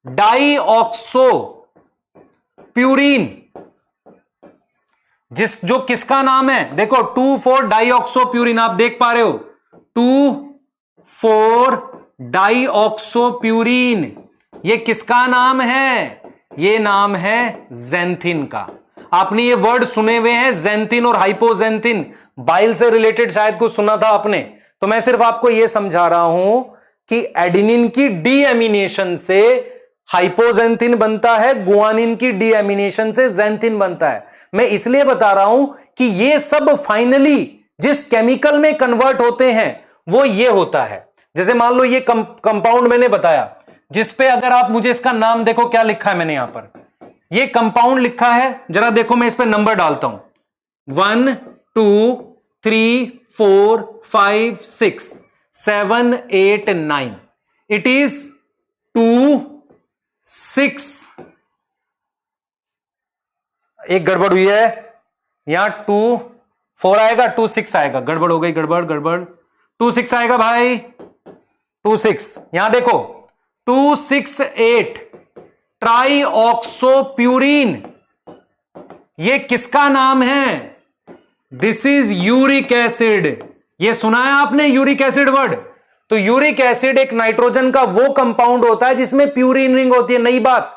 डाई ऑक्सो प्यूरिन, जो किसका नाम है? देखो 2,4 डाईऑक्सोप्यूरिन, आप देख पा रहे हो, 2,4 डाईऑक्सोप्यूरिन, ये किसका नाम है? ये नाम है जेंथिन का। आपने ये वर्ड सुने हुए हैं, जेंथिन और हाइपोजेंथिन, बाइल से रिलेटेड शायद कुछ सुना था आपने। तो मैं सिर्फ आपको यह समझा रहा हूं कि एडिनिन की डीएमिनेशन से हाइपोजेंथिन बनता है, गुआनिन की डीएमिनेशन से जेंथिन बनता है। मैं इसलिए बता रहा हूं कि ये सब फाइनली जिस केमिकल में कन्वर्ट होते हैं वो ये होता है। जैसे मान लो ये कंपाउंड मैंने बताया, जिस पे अगर आप मुझे इसका नाम देखो, क्या लिखा है मैंने यहां पर, ये कंपाउंड लिखा है, जरा देखो मैं इस पे नंबर डालता हूं, 1 2 3 4 5 6 7 8 9, इट इज 2 6, एक गड़बड़ हुई है यहां, 2 4 आएगा, 2 6 आएगा, गड़बड़ हो गई, गड़बड़ 2 6 आएगा भाई, 2 6, यहां देखो 2 6 8 ट्राई ऑक्सोप्यूरिन, ये किसका नाम है? This is uric acid. ये सुना है आपने यूरिक एसिड वर्ड? तो यूरिक एसिड एक नाइट्रोजन का वो कंपाउंड होता है जिसमें प्यूरिन रिंग होती है। नई बात,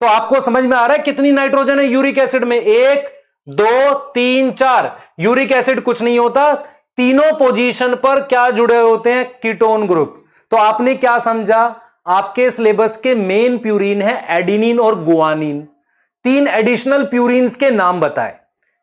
तो आपको समझ में आ रहा है कितनी नाइट्रोजन है यूरिक एसिड में? 1 2 3 4। यूरिक एसिड कुछ नहीं होता, तीनों पोजीशन पर क्या जुड़े होते हैं? Ketone group. तो आपने क्या समझा? आपके सिलेबस के मेन प्यूरिन है एडिनिन और गुआनिन। 3 एडिशनल प्यूरिन्स के नाम बताए,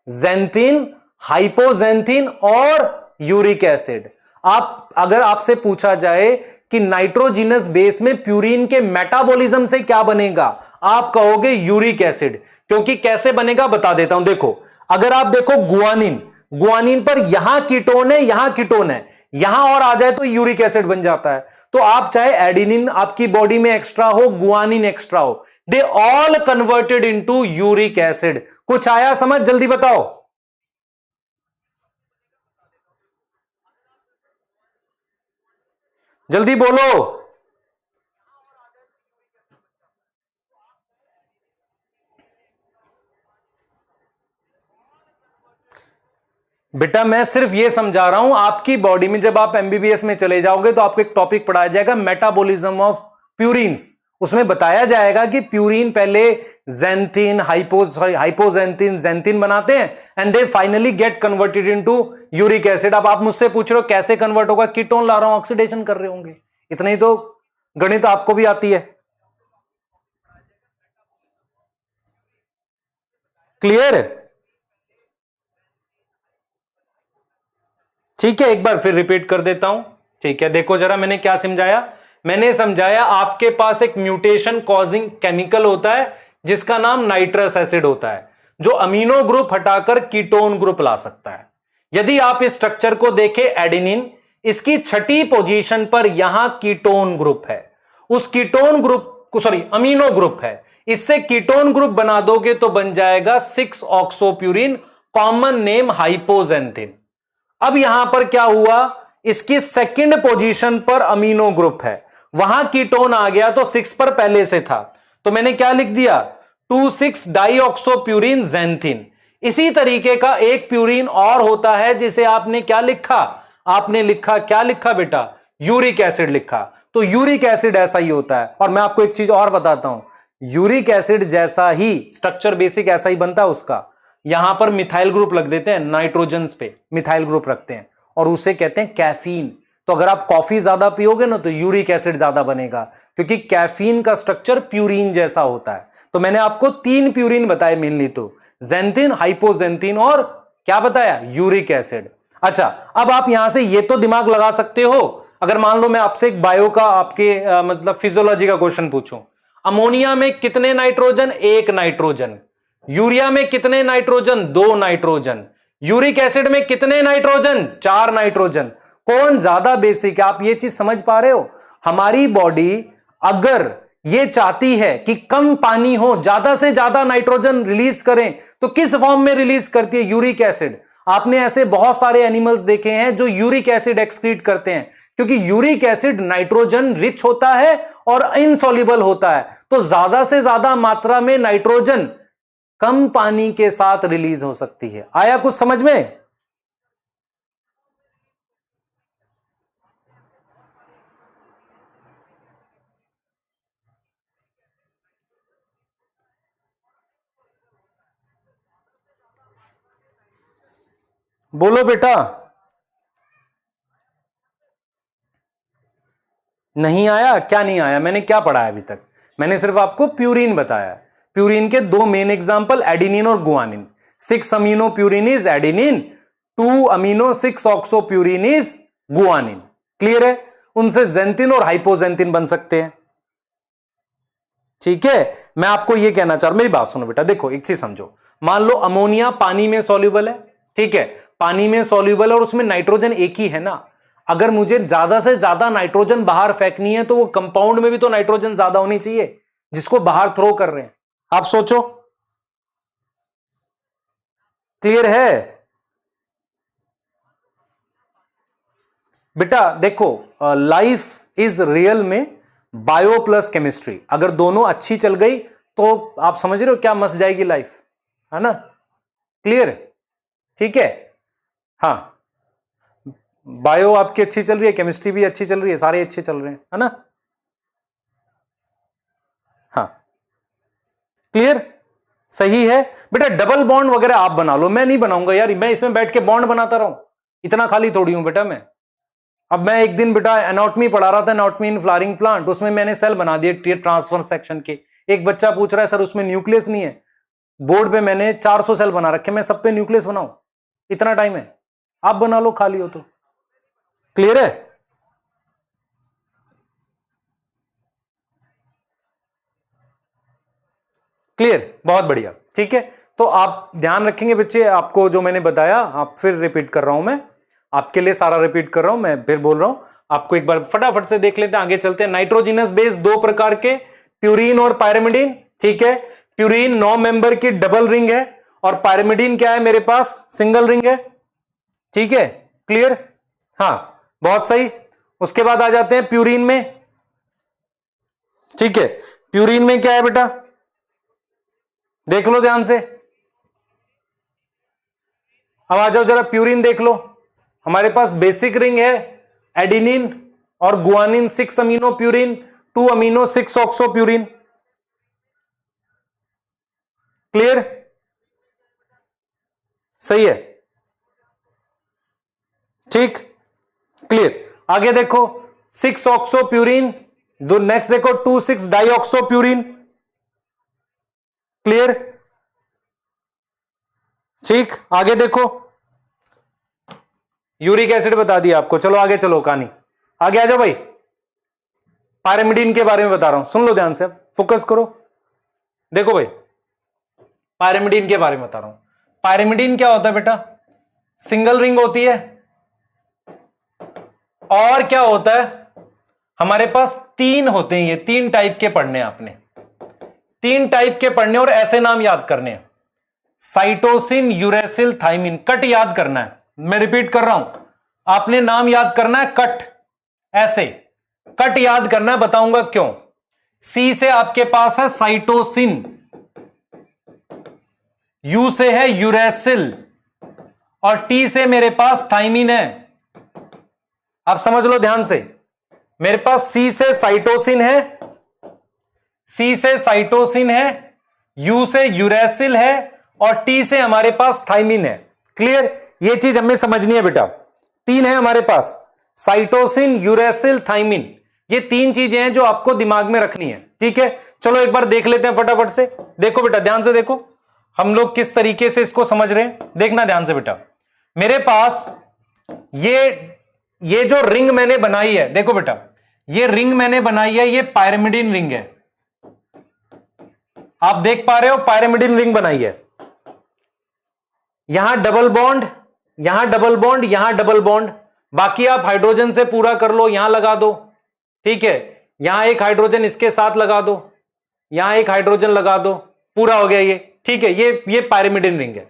जेंथिन, हाइपोजेंथिन और यूरिक एसिड। आप अगर आपसे पूछा जाए कि नाइट्रोजिनस बेस में प्यूरिन के मेटाबॉलिज्म से क्या बनेगा, आप कहोगे यूरिक एसिड। क्योंकि कैसे बनेगा बता देता हूं। देखो, अगर आप देखो गुआनिन, गुआनिन पर यहां कीटोन है, यहां कीटोन है, यहां और आ जाए तो यूरिक एसिड बन जाता है। तो आप चाहे एडिनिन आपकी बॉडी में एक्स्ट्रा हो, गुआनिन एक्स्ट्रा हो, they all converted into uric acid. कुछ आया समझ? जल्दी बताओ। जल्दी बोलो। बेटा मैं सिर्फ ये समझा रहा हूं, आपकी बॉडी में जब आप एमबीबीएस में चले जाओगे तो आपको एक टॉपिक पढ़ाया जाएगा मेटाबॉलिज्म ऑफ प्यूरिन्स। उसमें बताया जाएगा कि प्यूरिन पहले ज़ैंथिन, हाइपोजेंथिन, ज़ैंथिन बनाते हैं and they finally get converted into uric acid. अब आप मुझसे पूछ रहे हो कैसे कन्वर्ट होगा? कीटोन ला रहा हूं, ऑक्सीडेशन कर रहे होंगे। इतना ही तो गणित आपको भी आती है। क्लियर? ठीक है, एक बार फिर रिपीट कर देता हूं। ठीक है, देखो जरा मैंने क्या समझाया। मैंने समझाया आपके पास एक म्यूटेशन कॉजिंग केमिकल होता है जिसका नाम नाइट्रस एसिड होता है, जो अमीनो ग्रुप हटाकर कीटोन ग्रुप ला सकता है। यदि आप इस स्ट्रक्चर को देखें, एडेनिन, इसकी छठी पोजीशन पर यहां कीटोन ग्रुप है। उस कीटोन ग्रुप को, सॉरी, अमीनो ग्रुप है, इससे कीटोन ग्रुप बना दोगे तो बन जाएगा 6 ऑक्सोप्यूरिन, कॉमन नेम हाइपोजेंथिन। अब यहां पर क्या हुआ, इसकी सेकंड पोजीशन पर अमीनो ग्रुप है, वहां कीटोन आ गया तो 6 पर पहले से था, तो मैंने क्या लिख दिया, 2,6 डाइऑक्सोप्यूरिन ज़ैंथिन। इसी तरीके का एक प्यूरिन और होता है जिसे आपने क्या लिखा, आपने लिखा, क्या लिखा बेटा, यूरिक एसिड लिखा। तो यूरिक एसिड ऐसा ही होता है। और मैं आपको एक चीज और बताता हूं, यूरिक एसिड जैसा ही स्ट्रक्चर बेसिक ऐसा ही बनता है उसका। यहां पर मिथाइल ग्रुप लग देते हैं, नाइट्रोजन पे मिथाइल ग्रुप रखते हैं और उसे कहते हैं कैफीन। तो अगर आप कॉफी ज्यादा पियोगे ना तो यूरिक एसिड ज्यादा बनेगा, क्योंकि कैफीन का स्ट्रक्चर प्यूरिन जैसा होता है। तो मैंने आपको 3 प्यूरिन बताए मेनली, तो ज़ैंथिन, हाइपोजेंथिन और क्या बताया, यूरिक एसिड। अच्छा, अब आप यहां से ये तो दिमाग लगा सकते हो, अगर मान लो मैं आपसे एक बायो का, आपके मतलब फिजियोलॉजी का क्वेश्चन पूछूं, अमोनिया में कितने नाइट्रोजन, 1 नाइट्रोजन। यूरिया में कितने नाइट्रोजन, 2 नाइट्रोजन। यूरिक एसिड में कितने नाइट्रोजन, 4 नाइट्रोजन। कौन ज्यादा बेसिक है? आप ये चीज समझ पा रहे हो? हमारी बॉडी अगर ये चाहती है कि कम पानी हो, ज्यादा से ज्यादा नाइट्रोजन रिलीज करें, तो किस फॉर्म में रिलीज करती है, यूरिक एसिड। आपने ऐसे बहुत सारे एनिमल्स देखे हैं जो यूरिक एसिड एक्सक्रीट करते हैं, क्योंकि यूरिक एसिड नाइट्रोजन रिच होता है और इनसॉल्युबल होता है। तो ज्यादा से ज्यादा मात्रा में नाइट्रोजन कम पानी के साथ रिलीज हो सकती है। आया कुछ समझ में? बोलो बेटा। नहीं आया? क्या नहीं आया? मैंने क्या पढ़ाया अभी तक? मैंने सिर्फ आपको प्यूरिन बताया। प्यूरिन के 2 मेन एग्जांपल, एडिनिन और guanine. 6 amino purine is adenine, 2 amino 6 oxo purine is guanine. Clear है? उनसे ज़ैंथिन और हाइपोजेंथिन बन सकते हैं। ठीक है, मैं आपको यह कहना चाह रहा हूं, मेरी बात सुनो बेटा। देखो एक चीज समझो, मान लो अमोनिया पानी में सॉल्युबल है, ठीक है, पानी में सॉल्युबल है और उसमें नाइट्रोजन एक ही है ना। अगर मुझे ज्यादा से ज्यादा नाइट्रोजन बाहर फेंकनी है तो वो कंपाउंड में भी तो नाइट्रोजन ज्यादा होनी चाहिए जिसको बाहर थ्रो कर रहे हैं। आप सोचो, क्लियर है बेटा? देखो, लाइफ इज रियल में बायो प्लस केमिस्ट्री, अगर दोनों अच्छी चल गई तो आप समझ रहे हो क्या मस्त जाएगी लाइफ, है ना? क्लियर? ठीक है, हाँ, बायो आपकी अच्छी चल रही है, केमिस्ट्री भी अच्छी चल रही है, सारे अच्छे चल रहे हैं, है ना? हाँ, क्लियर? सही है बेटा। डबल बॉन्ड वगैरह आप बना लो, मैं नहीं बनाऊंगा यार, मैं इसमें बैठ के बॉन्ड बनाता रहूं, इतना खाली थोड़ी हूं बेटा मैं। अब मैं एक दिन बेटा एनाटॉमी पढ़ा रहा था, एनाटॉमी इन फ्लावरिंग प्लांट, उसमें मैंने सेल बना दिए ट्रांसफर सेक्शन के। एक बच्चा पूछ रहा है सर उसमें न्यूक्लियस नहीं है। बोर्ड पे मैंने 400 सेल बना रखे, मैं सब पे न्यूक्लियस बनाऊं? इतना टाइम है? आप बना लो खाली हो तो। क्लियर है? क्लियर, बहुत बढ़िया। ठीक है, तो आप ध्यान रखेंगे बच्चे, आपको जो मैंने बताया, आप फिर रिपीट कर रहा हूं मैं आपके लिए, सारा रिपीट कर रहा हूं मैं, फिर बोल रहा हूं आपको, एक बार फटाफट से देख लेते हैं, आगे चलते हैं। नाइट्रोजिनस बेस दो प्रकार के, प्यूरीन और पायरिमिडीन। ठीक है, प्यूरीन 9 मेंबर की डबल रिंग है और पायरिमिडीन क्या है मेरे पास, सिंगल रिंग है। ठीक है, क्लियर? हाँ, बहुत सही। उसके बाद आ जाते हैं प्यूरीन में। ठीक है, प्यूरीन में क्या है बेटा, देख लो ध्यान से। अब आ जाओ जरा, प्यूरीन देख लो। हमारे पास बेसिक रिंग है एडिनिन और guanine, 6 amino purine, 2 amino 6 oxo purine. Clear? सही है, ठीक, क्लियर। आगे देखो, 6 ऑक्सो प्यूरीन, दो नेक्स्ट देखो 2,6 डाइऑक्सो प्यूरीन। क्लियर? ठीक, आगे देखो, यूरिक एसिड बता दिया आपको। चलो आगे चलो कहानी, आगे आ जाओ भाई। पायरिमिडीन के बारे में बता रहा हूं, सुन लो ध्यान से, फोकस करो। देखो भाई, पायरिमिडीन के बारे में बता रहा हूं। पायरिमिडीन क्या होता है बेटा, सिंगल रिंग होती है और क्या होता है, हमारे पास 3 होते हैं, ये 3 टाइप के पढ़ने हैं आपने, 3 टाइप के पढ़ने और ऐसे नाम याद करने हैं, साइटोसिन, यूरेसिल, थाइमिन। कट याद करना है, मैं रिपीट कर रहा हूं, आपने नाम याद करना है कट, ऐसे कट याद करना है, बताऊंगा क्यों। सी से आपके पास है साइटोसिन, यू से है यूरेसिल और टी से मेरे पास थाइमिन है। आप समझ लो ध्यान से, मेरे पास सी से साइटोसिन है, सी से साइटोसिन है, यू से यूरेसिल है और टी से हमारे पास थाइमिन है। क्लियर? ये चीज हमें समझनी है बेटा, 3 है हमारे पास, साइटोसिन, यूरेसिल, थाइमिन, ये 3 चीजें हैं जो आपको दिमाग में रखनी है। ठीक है, चलो एक बार देख लेते हैं फटाफट से। देखो बेटा ध्यान से देखो, हम लोग किस तरीके से इसको समझ रहे हैं, देखना ध्यान से बेटा। मेरे पास ये जो रिंग मैंने बनाई है, देखो बेटा, ये रिंग मैंने बनाई है, ये पायरिमिडीन रिंग है। आप देख पा रहे हो, पायरिमिडीन रिंग बनाई है। यहां डबल बॉन्ड, यहां डबल बॉन्ड, यहां डबल बॉन्ड, बाकी आप हाइड्रोजन से पूरा कर लो, यहां लगा दो। ठीक है, यहां एक हाइड्रोजन इसके साथ लगा दो, यहां एक हाइड्रोजन लगा दो, पूरा हो गया ये। ठीक है, ये पायरिमिडीन रिंग है।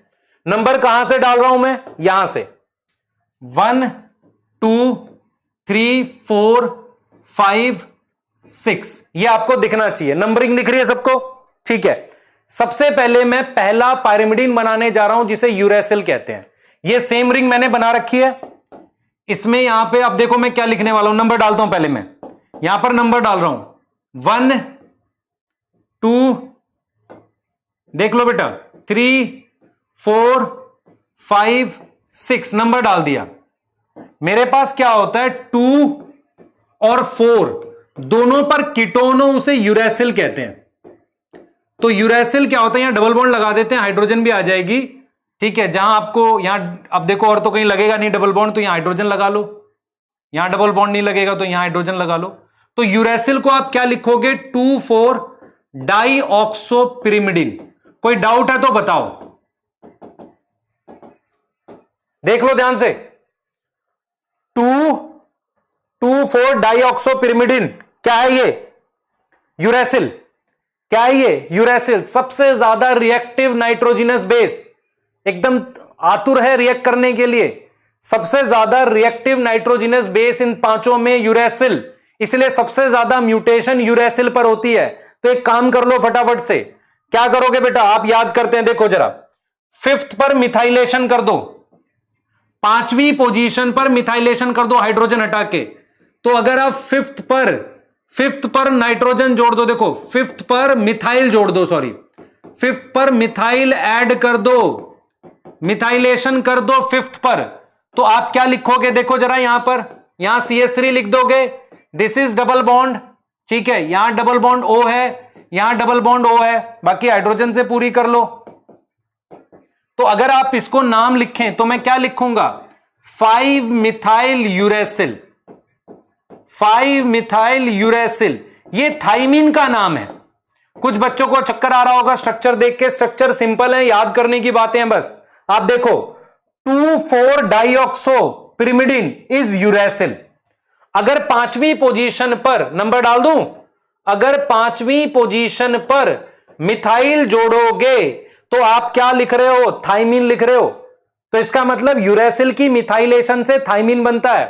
नंबर कहां से डाल रहा हूं मैं, यहां से 1 2 3 4 5 6, ये आपको दिखना चाहिए, नंबरिंग दिख रही है सबको। ठीक है, सबसे पहले मैं पहला पायरिमिडीन बनाने जा रहा हूं जिसे यूरेसिल कहते हैं। ये सेम रिंग मैंने बना रखी है, इसमें यहां पे अब देखो मैं क्या लिखने वाला हूं, नंबर डालता हूं पहले, मैं यहां पर नंबर डाल रहा हूं 1 2, देख लो बेटा 3 4 5 6, नंबर डाल दिया। मेरे पास क्या होता है 2 और 4 दोनों पर कीटोन हो, उसे यूरेसिल कहते हैं। तो यूरेसिल क्या होता है, यहां डबल बॉन्ड लगा देते हैं, हाइड्रोजन भी आ जाएगी। ठीक है, जहां आपको यहां अब देखो और तो कहीं लगेगा नहीं डबल बॉन्ड, तो यहां हाइड्रोजन लगा लो, यहां डबल बॉन्ड नहीं लगेगा तो यहां हाइड्रोजन लगा लो। तो यूरेसिल को आप क्या लिखोगे, 2,4 डाइऑक्सो पिरिमिडीन। कोई डाउट है तो बताओ, देख लो ध्यान से, 2,4 डाइऑक्सो पिरिमिडीन क्या है ये, यूरेसिल। क्या है ये, यूरेसिल। सबसे ज्यादा रिएक्टिव नाइट्रोजिनस बेस, एकदम आतुर है रिएक्ट करने के लिए, सबसे ज्यादा रिएक्टिव नाइट्रोजिनस बेस इन 5 में यूरेसिल, इसलिए सबसे ज्यादा म्यूटेशन यूरेसिल पर होती है। तो एक काम कर लो फटाफट से, क्या करोगे बेटा, आप याद करते हैं, देखो जरा, 5th पर मिथाइलेशन कर दो, 5वीं पोजीशन पर मिथाइलेशन कर दो हाइड्रोजन हटा के। तो अगर आप 5th पर नाइट्रोजन जोड़ दो, देखो 5th पर मिथाइल जोड़ दो, सॉरी 5th पर मिथाइल ऐड कर दो, मिथाइलेशन कर दो 5th पर, तो आप क्या लिखोगे, देखो जरा यहां पर, यहां CH3 लिख दोगे, दिस इज डबल बॉन्ड। ठीक है, यहां डबल बॉन्ड O है, यहां डबल बॉन्ड O है, बाकी हाइड्रोजन से पूरी कर लो। तो अगर आप इसको नाम लिखें तो मैं क्या लिखूंगा, 5 मिथाइल यूरेसिल, 5 मिथाइल यूरेसिल, ये थाइमिन का नाम है। कुछ बच्चों को चक्कर आ रहा होगा स्ट्रक्चर देख के, स्ट्रक्चर सिंपल है, याद करने की बातें हैं बस। आप देखो 2,4 डाइऑक्सो पिरिमिडिन इज यूरेसिल। अगर 5वीं पोजीशन पर नंबर डाल दूं, अगर 5वीं पोजीशन पर मिथाइल जोड़ोगे तो आप क्या लिख रहे हो, थाइमिन लिख रहे हो। तो इसका मतलब यूरेसिल की मिथाइलेशन से थाइमिन बनता है।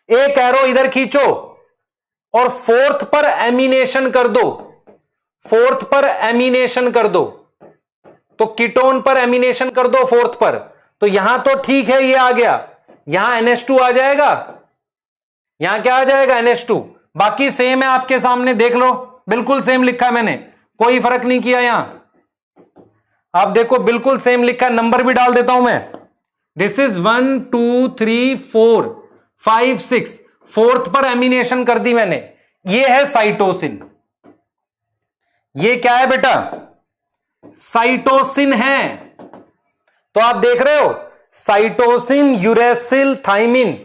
एक एरो इधर खींचो और 4th पर एमिनेशन कर दो, 4th पर एमिनेशन कर दो, तो कीटोन पर एमिनेशन कर दो 4th पर, तो यहां तो ठीक है, ये आ गया, यहां NH2 आ जाएगा, यहां क्या आ जाएगा, NH2। बाकी सेम है आपके सामने, देख लो, बिल्कुल सेम लिखा है मैंने, कोई फर्क नहीं किया यहां। आप देखो बिल्कुल सेम लिखा है, नंबर भी डाल देता हूं मैं। दिस इज 1 2 3 4 5 6, 4th पर एमिनेशन कर दी मैंने। ये है साइटोसिन। ये क्या है बेटा, साइटोसिन है। तो आप देख रहे हो साइटोसिन, यूरेसिल, थाइमिन,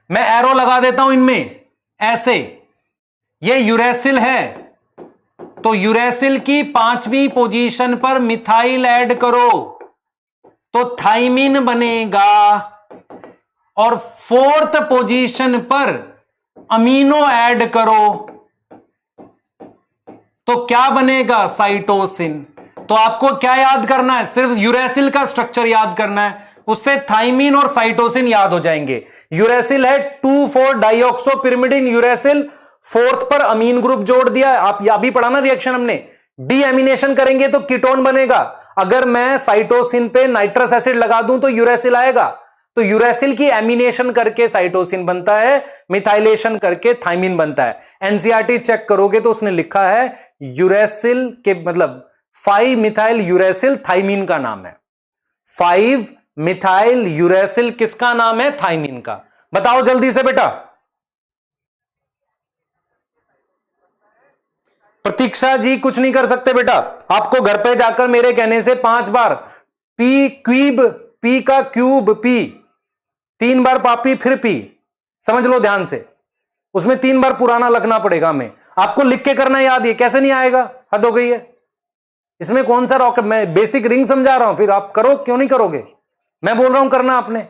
मैं एरो लगा देता हूं इनमें ऐसे, ये यूरेसिल है, तो यूरेसिल की 5वीं पोजीशन पर मिथाइल ऐड करो तो थाइमिन बनेगा, और 4th पोजीशन पर अमीनो ऐड करो तो क्या बनेगा, साइटोसिन। तो आपको क्या याद करना है, सिर्फ यूरेसिल का स्ट्रक्चर याद करना है, उससे थाइमिन और साइटोसिन याद हो जाएंगे। यूरेसिल है 2,4 डाइऑक्सो पिरिमिडिन यूरेसिल, 4th पर अमीन ग्रुप जोड़ दिया। आप अभी पढ़ा ना रिएक्शन हमने, डीएमिनेशन करेंगे तो कीटोन बनेगा। अगर मैं साइटोसिन पे नाइट्रस एसिड लगा दूं तो यूरेसिल आएगा, तो यूरेसिल की एमिनेशन करके साइटोसिन बनता है, मिथाइलेशन करके थाइमिन बनता है। एनसीईआरटी चेक करोगे तो उसने लिखा है यूरेसिल के मतलब 5 मिथाइल यूरेसिल थाइमिन का नाम है। 5 मिथाइल यूरेसिल किसका नाम है, थाइमिन का। बताओ जल्दी से बेटा। प्रतीक्षा जी कुछ नहीं कर सकते बेटा, आपको घर पे जाकर मेरे कहने से 5 बार पी क्यूब, पी का क्यूब पी, 3 बार पापी फिर पी, समझ लो ध्यान से, उसमें 3 बार पुराना लगना पड़ेगा हमें। आपको लिख के करना याद, ये कैसे नहीं आएगा, हद हो गई है। इसमें कौन सा रॉकेट, मैं बेसिक रिंग समझा रहा हूं, फिर आप करो, क्यों नहीं करोगे, मैं बोल रहा हूं करना आपने।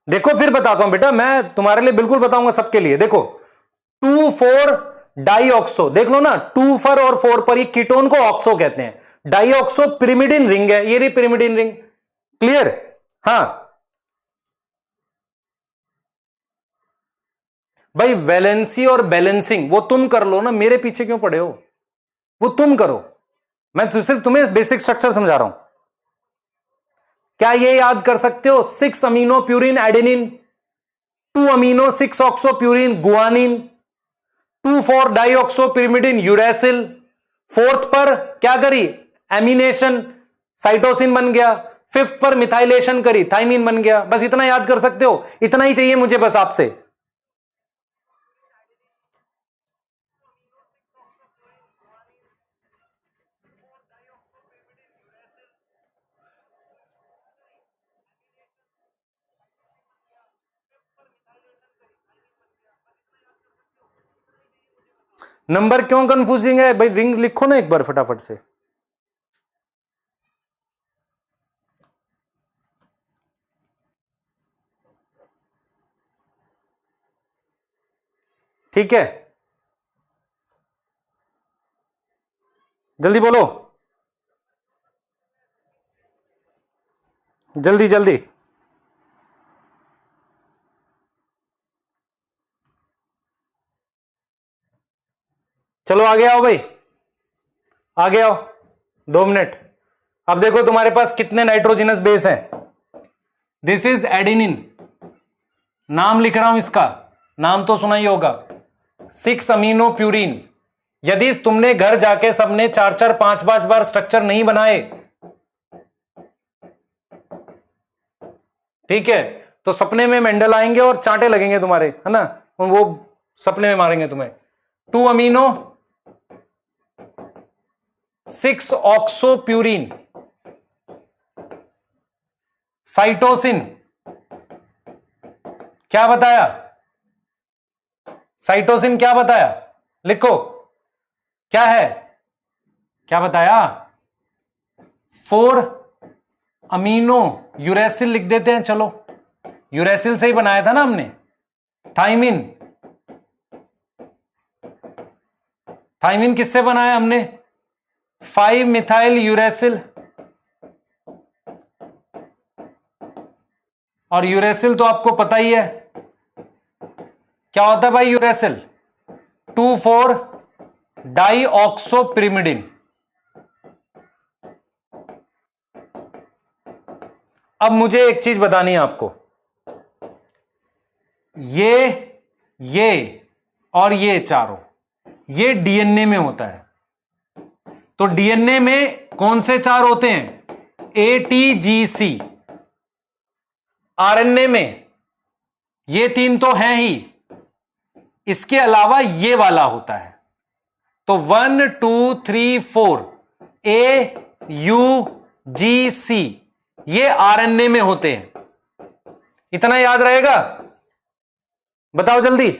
देखो फिर बताता हूं बेटा, मैं तुम्हारे लिए बिल्कुल बताऊंगा सबके लिए। देखो 2,4 डाइऑक्सो, देख लो ना, 2 पर और 4 पर, ये कीटोन को ऑक्सो कहते हैं। डाइऑक्सो पिरिमिडिन रिंग है, ये रही पिरिमिडिन रिंग, क्लियर। हाँ भाई, वैलेंसी और बैलेंसिंग वो तुम कर लो ना, मेरे पीछे क्यों पड़े हो, वो तुम करो, मैं तो सिर्फ तुम्हें बेसिक स्ट्रक्चर समझा रहा हूं। क्या ये याद कर सकते हो, 6 amino purine adenine, 2 amino 6 oxo purine guanine, 2,4 dioxo pyrimidine uracil, 4th पर क्या करी, एमिनेशन, साइटोसिन बन गया, 5th पर मिथाइलेशन करी, थाइमिन बन गया। बस इतना याद कर सकते हो, इतना ही चाहिए मुझे बस आपसे। नंबर क्यों कंफ्यूजिंग है भाई, रिंग लिखो ना एक बार फटाफट से। ठीक है, जल्दी बोलो, जल्दी जल्दी। चलो आगे आओ भाई, आगे आओ, 2 मिनट। अब देखो तुम्हारे पास कितने नाइट्रोजनस बेस हैं। दिस इज एडेनिन, नाम लिख रहा हूं इसका, नाम तो सुना ही होगा, 6 अमीनो प्यूरिन। यदि तुमने घर जाके सबने 4-4 5-5 बार स्ट्रक्चर नहीं बनाए ठीक है, तो सपने में मेंडल आएंगे और चांटे लगेंगे तुम्हारे, है ना, वो सपने में मारेंगे तुम्हें। 2 अमीनो 6 ऑक्सोप्यूरिन, साइटोसिन क्या बताया, साइटोसिन क्या बताया, लिखो क्या है, क्या बताया, 4 अमीनो यूरेसिल लिख देते हैं, चलो यूरेसिल से ही बनाया था ना हमने। थाइमिन, थाइमिन किससे बनाया हमने, 5 मिथाइल यूरेसिल, और यूरेसिल तो आपको पता ही है क्या होता है भाई, यूरेसिल 2,4 डाईऑक्सोपिरिमिडिन। अब मुझे एक चीज बतानी है आपको, ये और ये चारों, ये डीएनए में होता है, तो डीएनए में कौन से 4 होते हैं, एटीजीसी। आरएनए में ये 3 तो हैं ही, इसके अलावा ये वाला होता है, तो 1 2 3 4 AUGC ये आरएनए में होते हैं। इतना याद रहेगा, बताओ जल्दी,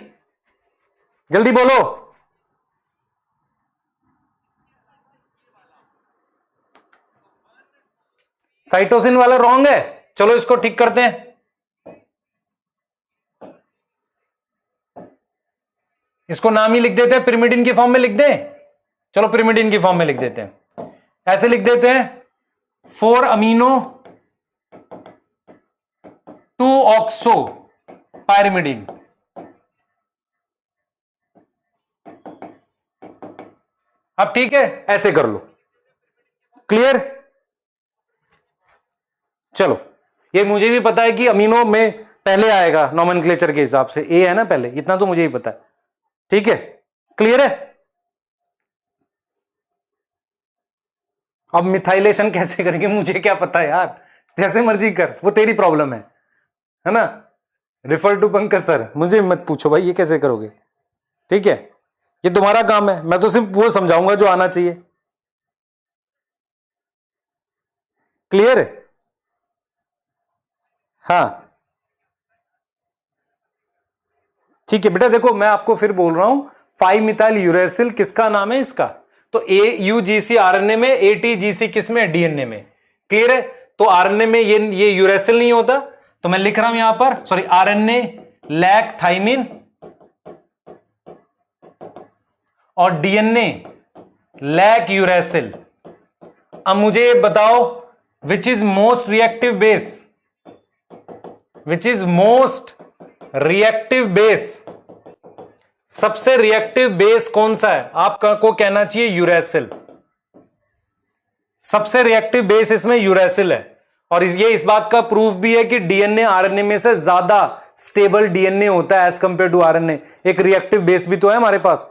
जल्दी बोलो। साइटोसिन वाला रॉन्ग है, चलो इसको ठीक करते हैं। इसको नाम ही लिख देते हैं, पिरिमिडिन की फॉर्म में लिख दें, चलो पिरिमिडिन की फॉर्म में लिख देते हैं, ऐसे लिख देते हैं 4 अमीनो 2 ऑक्सो पायरिमिडिन। अब ठीक है, ऐसे कर लो, क्लियर। चलो ये मुझे भी पता है कि अमीनो में पहले आएगा नोमेनक्लेचर के हिसाब से, ए है ना पहले, इतना तो मुझे ही पता है, ठीक है, क्लियर है। अब मिथाइलेशन कैसे करेंगे मुझे क्या पता है यार, जैसे मर्जी कर, वो तेरी प्रॉब्लम है ना। रिफर टू पंकज सर, मुझे मत पूछो भाई ये कैसे करोगे, ठीक है, ये तुम्हारा काम है, मैं तो सिर्फ वो समझाऊंगा जो आना चाहिए, क्लियर है। हाँ ठीक है बेटा, देखो मैं आपको फिर बोल रहा हूं, 5 मिथाइल यूरेसिल किसका नाम है इसका, तो AUGC आरएनए में, ATGC किसमें, डीएनए में, क्लियर है। तो आरएनए में ये यूरेसिल नहीं होता, तो मैं लिख रहा हूं यहां पर, सॉरी, आरएनए लैक थाइमिन और डीएनए लैक यूरेसिल। अब मुझे बताओ which is most reactive base, which is most reactive base, सबसे रिएक्टिव बेस कौन सा है, आपको कहना चाहिए यूरेसिल, सबसे रिएक्टिव बेस इसमें यूरेसिल है। और ये इस बात का प्रूफ भी है कि डीएनए आरएनए में से ज्यादा स्टेबल डीएनए होता है एज कंपेयर टू आरएनए, एक रिएक्टिव बेस भी तो है हमारे पास,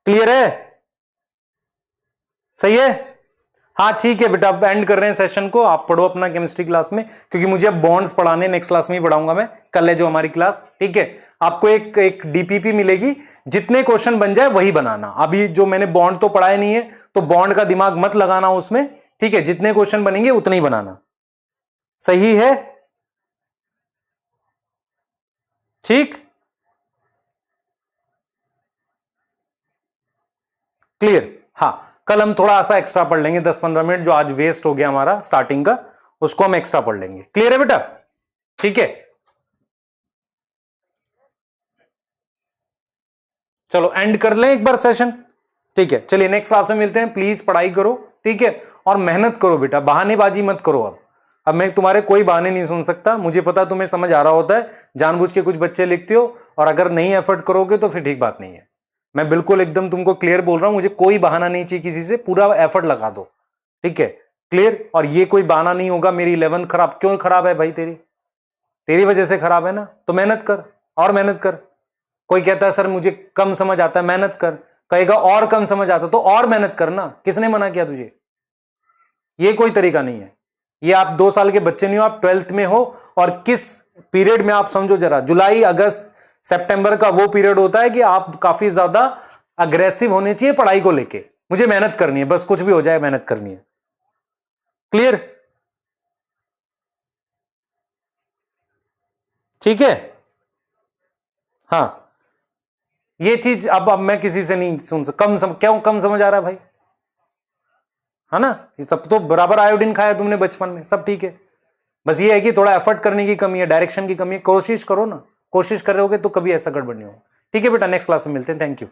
क्लियर है, सही है। हाँ ठीक है बेटा, अब एंड कर रहे हैं सेशन को, आप पढ़ो अपना केमिस्ट्री क्लास में, क्योंकि मुझे अब बॉन्ड्स पढ़ाने नेक्स्ट क्लास में ही पढ़ाऊंगा मैं, कल है जो हमारी क्लास, ठीक है। आपको एक डीपीपी मिलेगी, जितने क्वेश्चन बन जाए वही बनाना, अभी जो मैंने बॉन्ड तो पढ़ाए नहीं है तो बॉन्ड का दिमाग मत लगाना उसमें, ठीक है, जितने क्वेश्चन बनेंगे उतने ही बनाना, सही है, ठीक, क्लियर। हाँ कल हम थोड़ा सा एक्स्ट्रा पढ़ लेंगे, 10-15 मिनट जो आज वेस्ट हो गया हमारा स्टार्टिंग का, उसको हम एक्स्ट्रा पढ़ लेंगे, क्लियर है बेटा, ठीक है। चलो एंड कर लें एक बार सेशन, ठीक है, चलिए नेक्स्ट क्लास में मिलते हैं, प्लीज पढ़ाई करो, ठीक है, और मेहनत करो बेटा, बहानेबाजी मत करो। अब मैं तुम्हारे कोई बहाने नहीं सुन सकता, मुझे पता तुम्हें समझ आ रहा होता है, जानबूझ के कुछ बच्चे लिखते हो, और अगर नहीं एफर्ट करोगे तो फिर ठीक बात नहीं है। मैं बिल्कुल एकदम तुमको क्लियर बोल रहा हूं, मुझे कोई बहाना नहीं चाहिए किसी से, पूरा एफर्ट लगा दो, ठीक है, क्लियर। और ये कोई बहाना नहीं होगा मेरी 11th खराब, क्यों खराब है भाई, तेरी वजह से खराब है ना, तो मेहनत कर और मेहनत कर। कोई कहता है सर मुझे कम समझ आता है, मेहनत कर, कहेगा और कम समझ आता तो और मेहनत करना, किसने मना किया तुझे, ये कोई तरीका नहीं है, ये आप 2 साल के बच्चे नहीं हो, आप 12th में हो। और किस पीरियड में आप समझो जरा, जुलाई अगस्त सितंबर का वो पीरियड होता है कि आप काफी ज्यादा अग्रेसिव होने चाहिए पढ़ाई को लेके। मुझे मेहनत करनी है, बस कुछ भी हो जाए मेहनत करनी है। क्लियर? ठीक है। हाँ, ये चीज अब मैं किसी से नहीं सुन सकता। क्यों कम समझ आ रहा है भाई? है ना? ये सब तो बराबर आयोडीन खाया तुमने बचपन में, सब ठीक है। बस ये है कि थोड़ा एफर्ट करने की कमी है, डायरेक्शन की कमी है। कोशिश करो ना, कोशिश कर रहे होगे तो कभी ऐसा गड़बड़ नहीं होगा। ठीक है बेटा, नेक्स्ट क्लास में मिलते हैं। Thank you.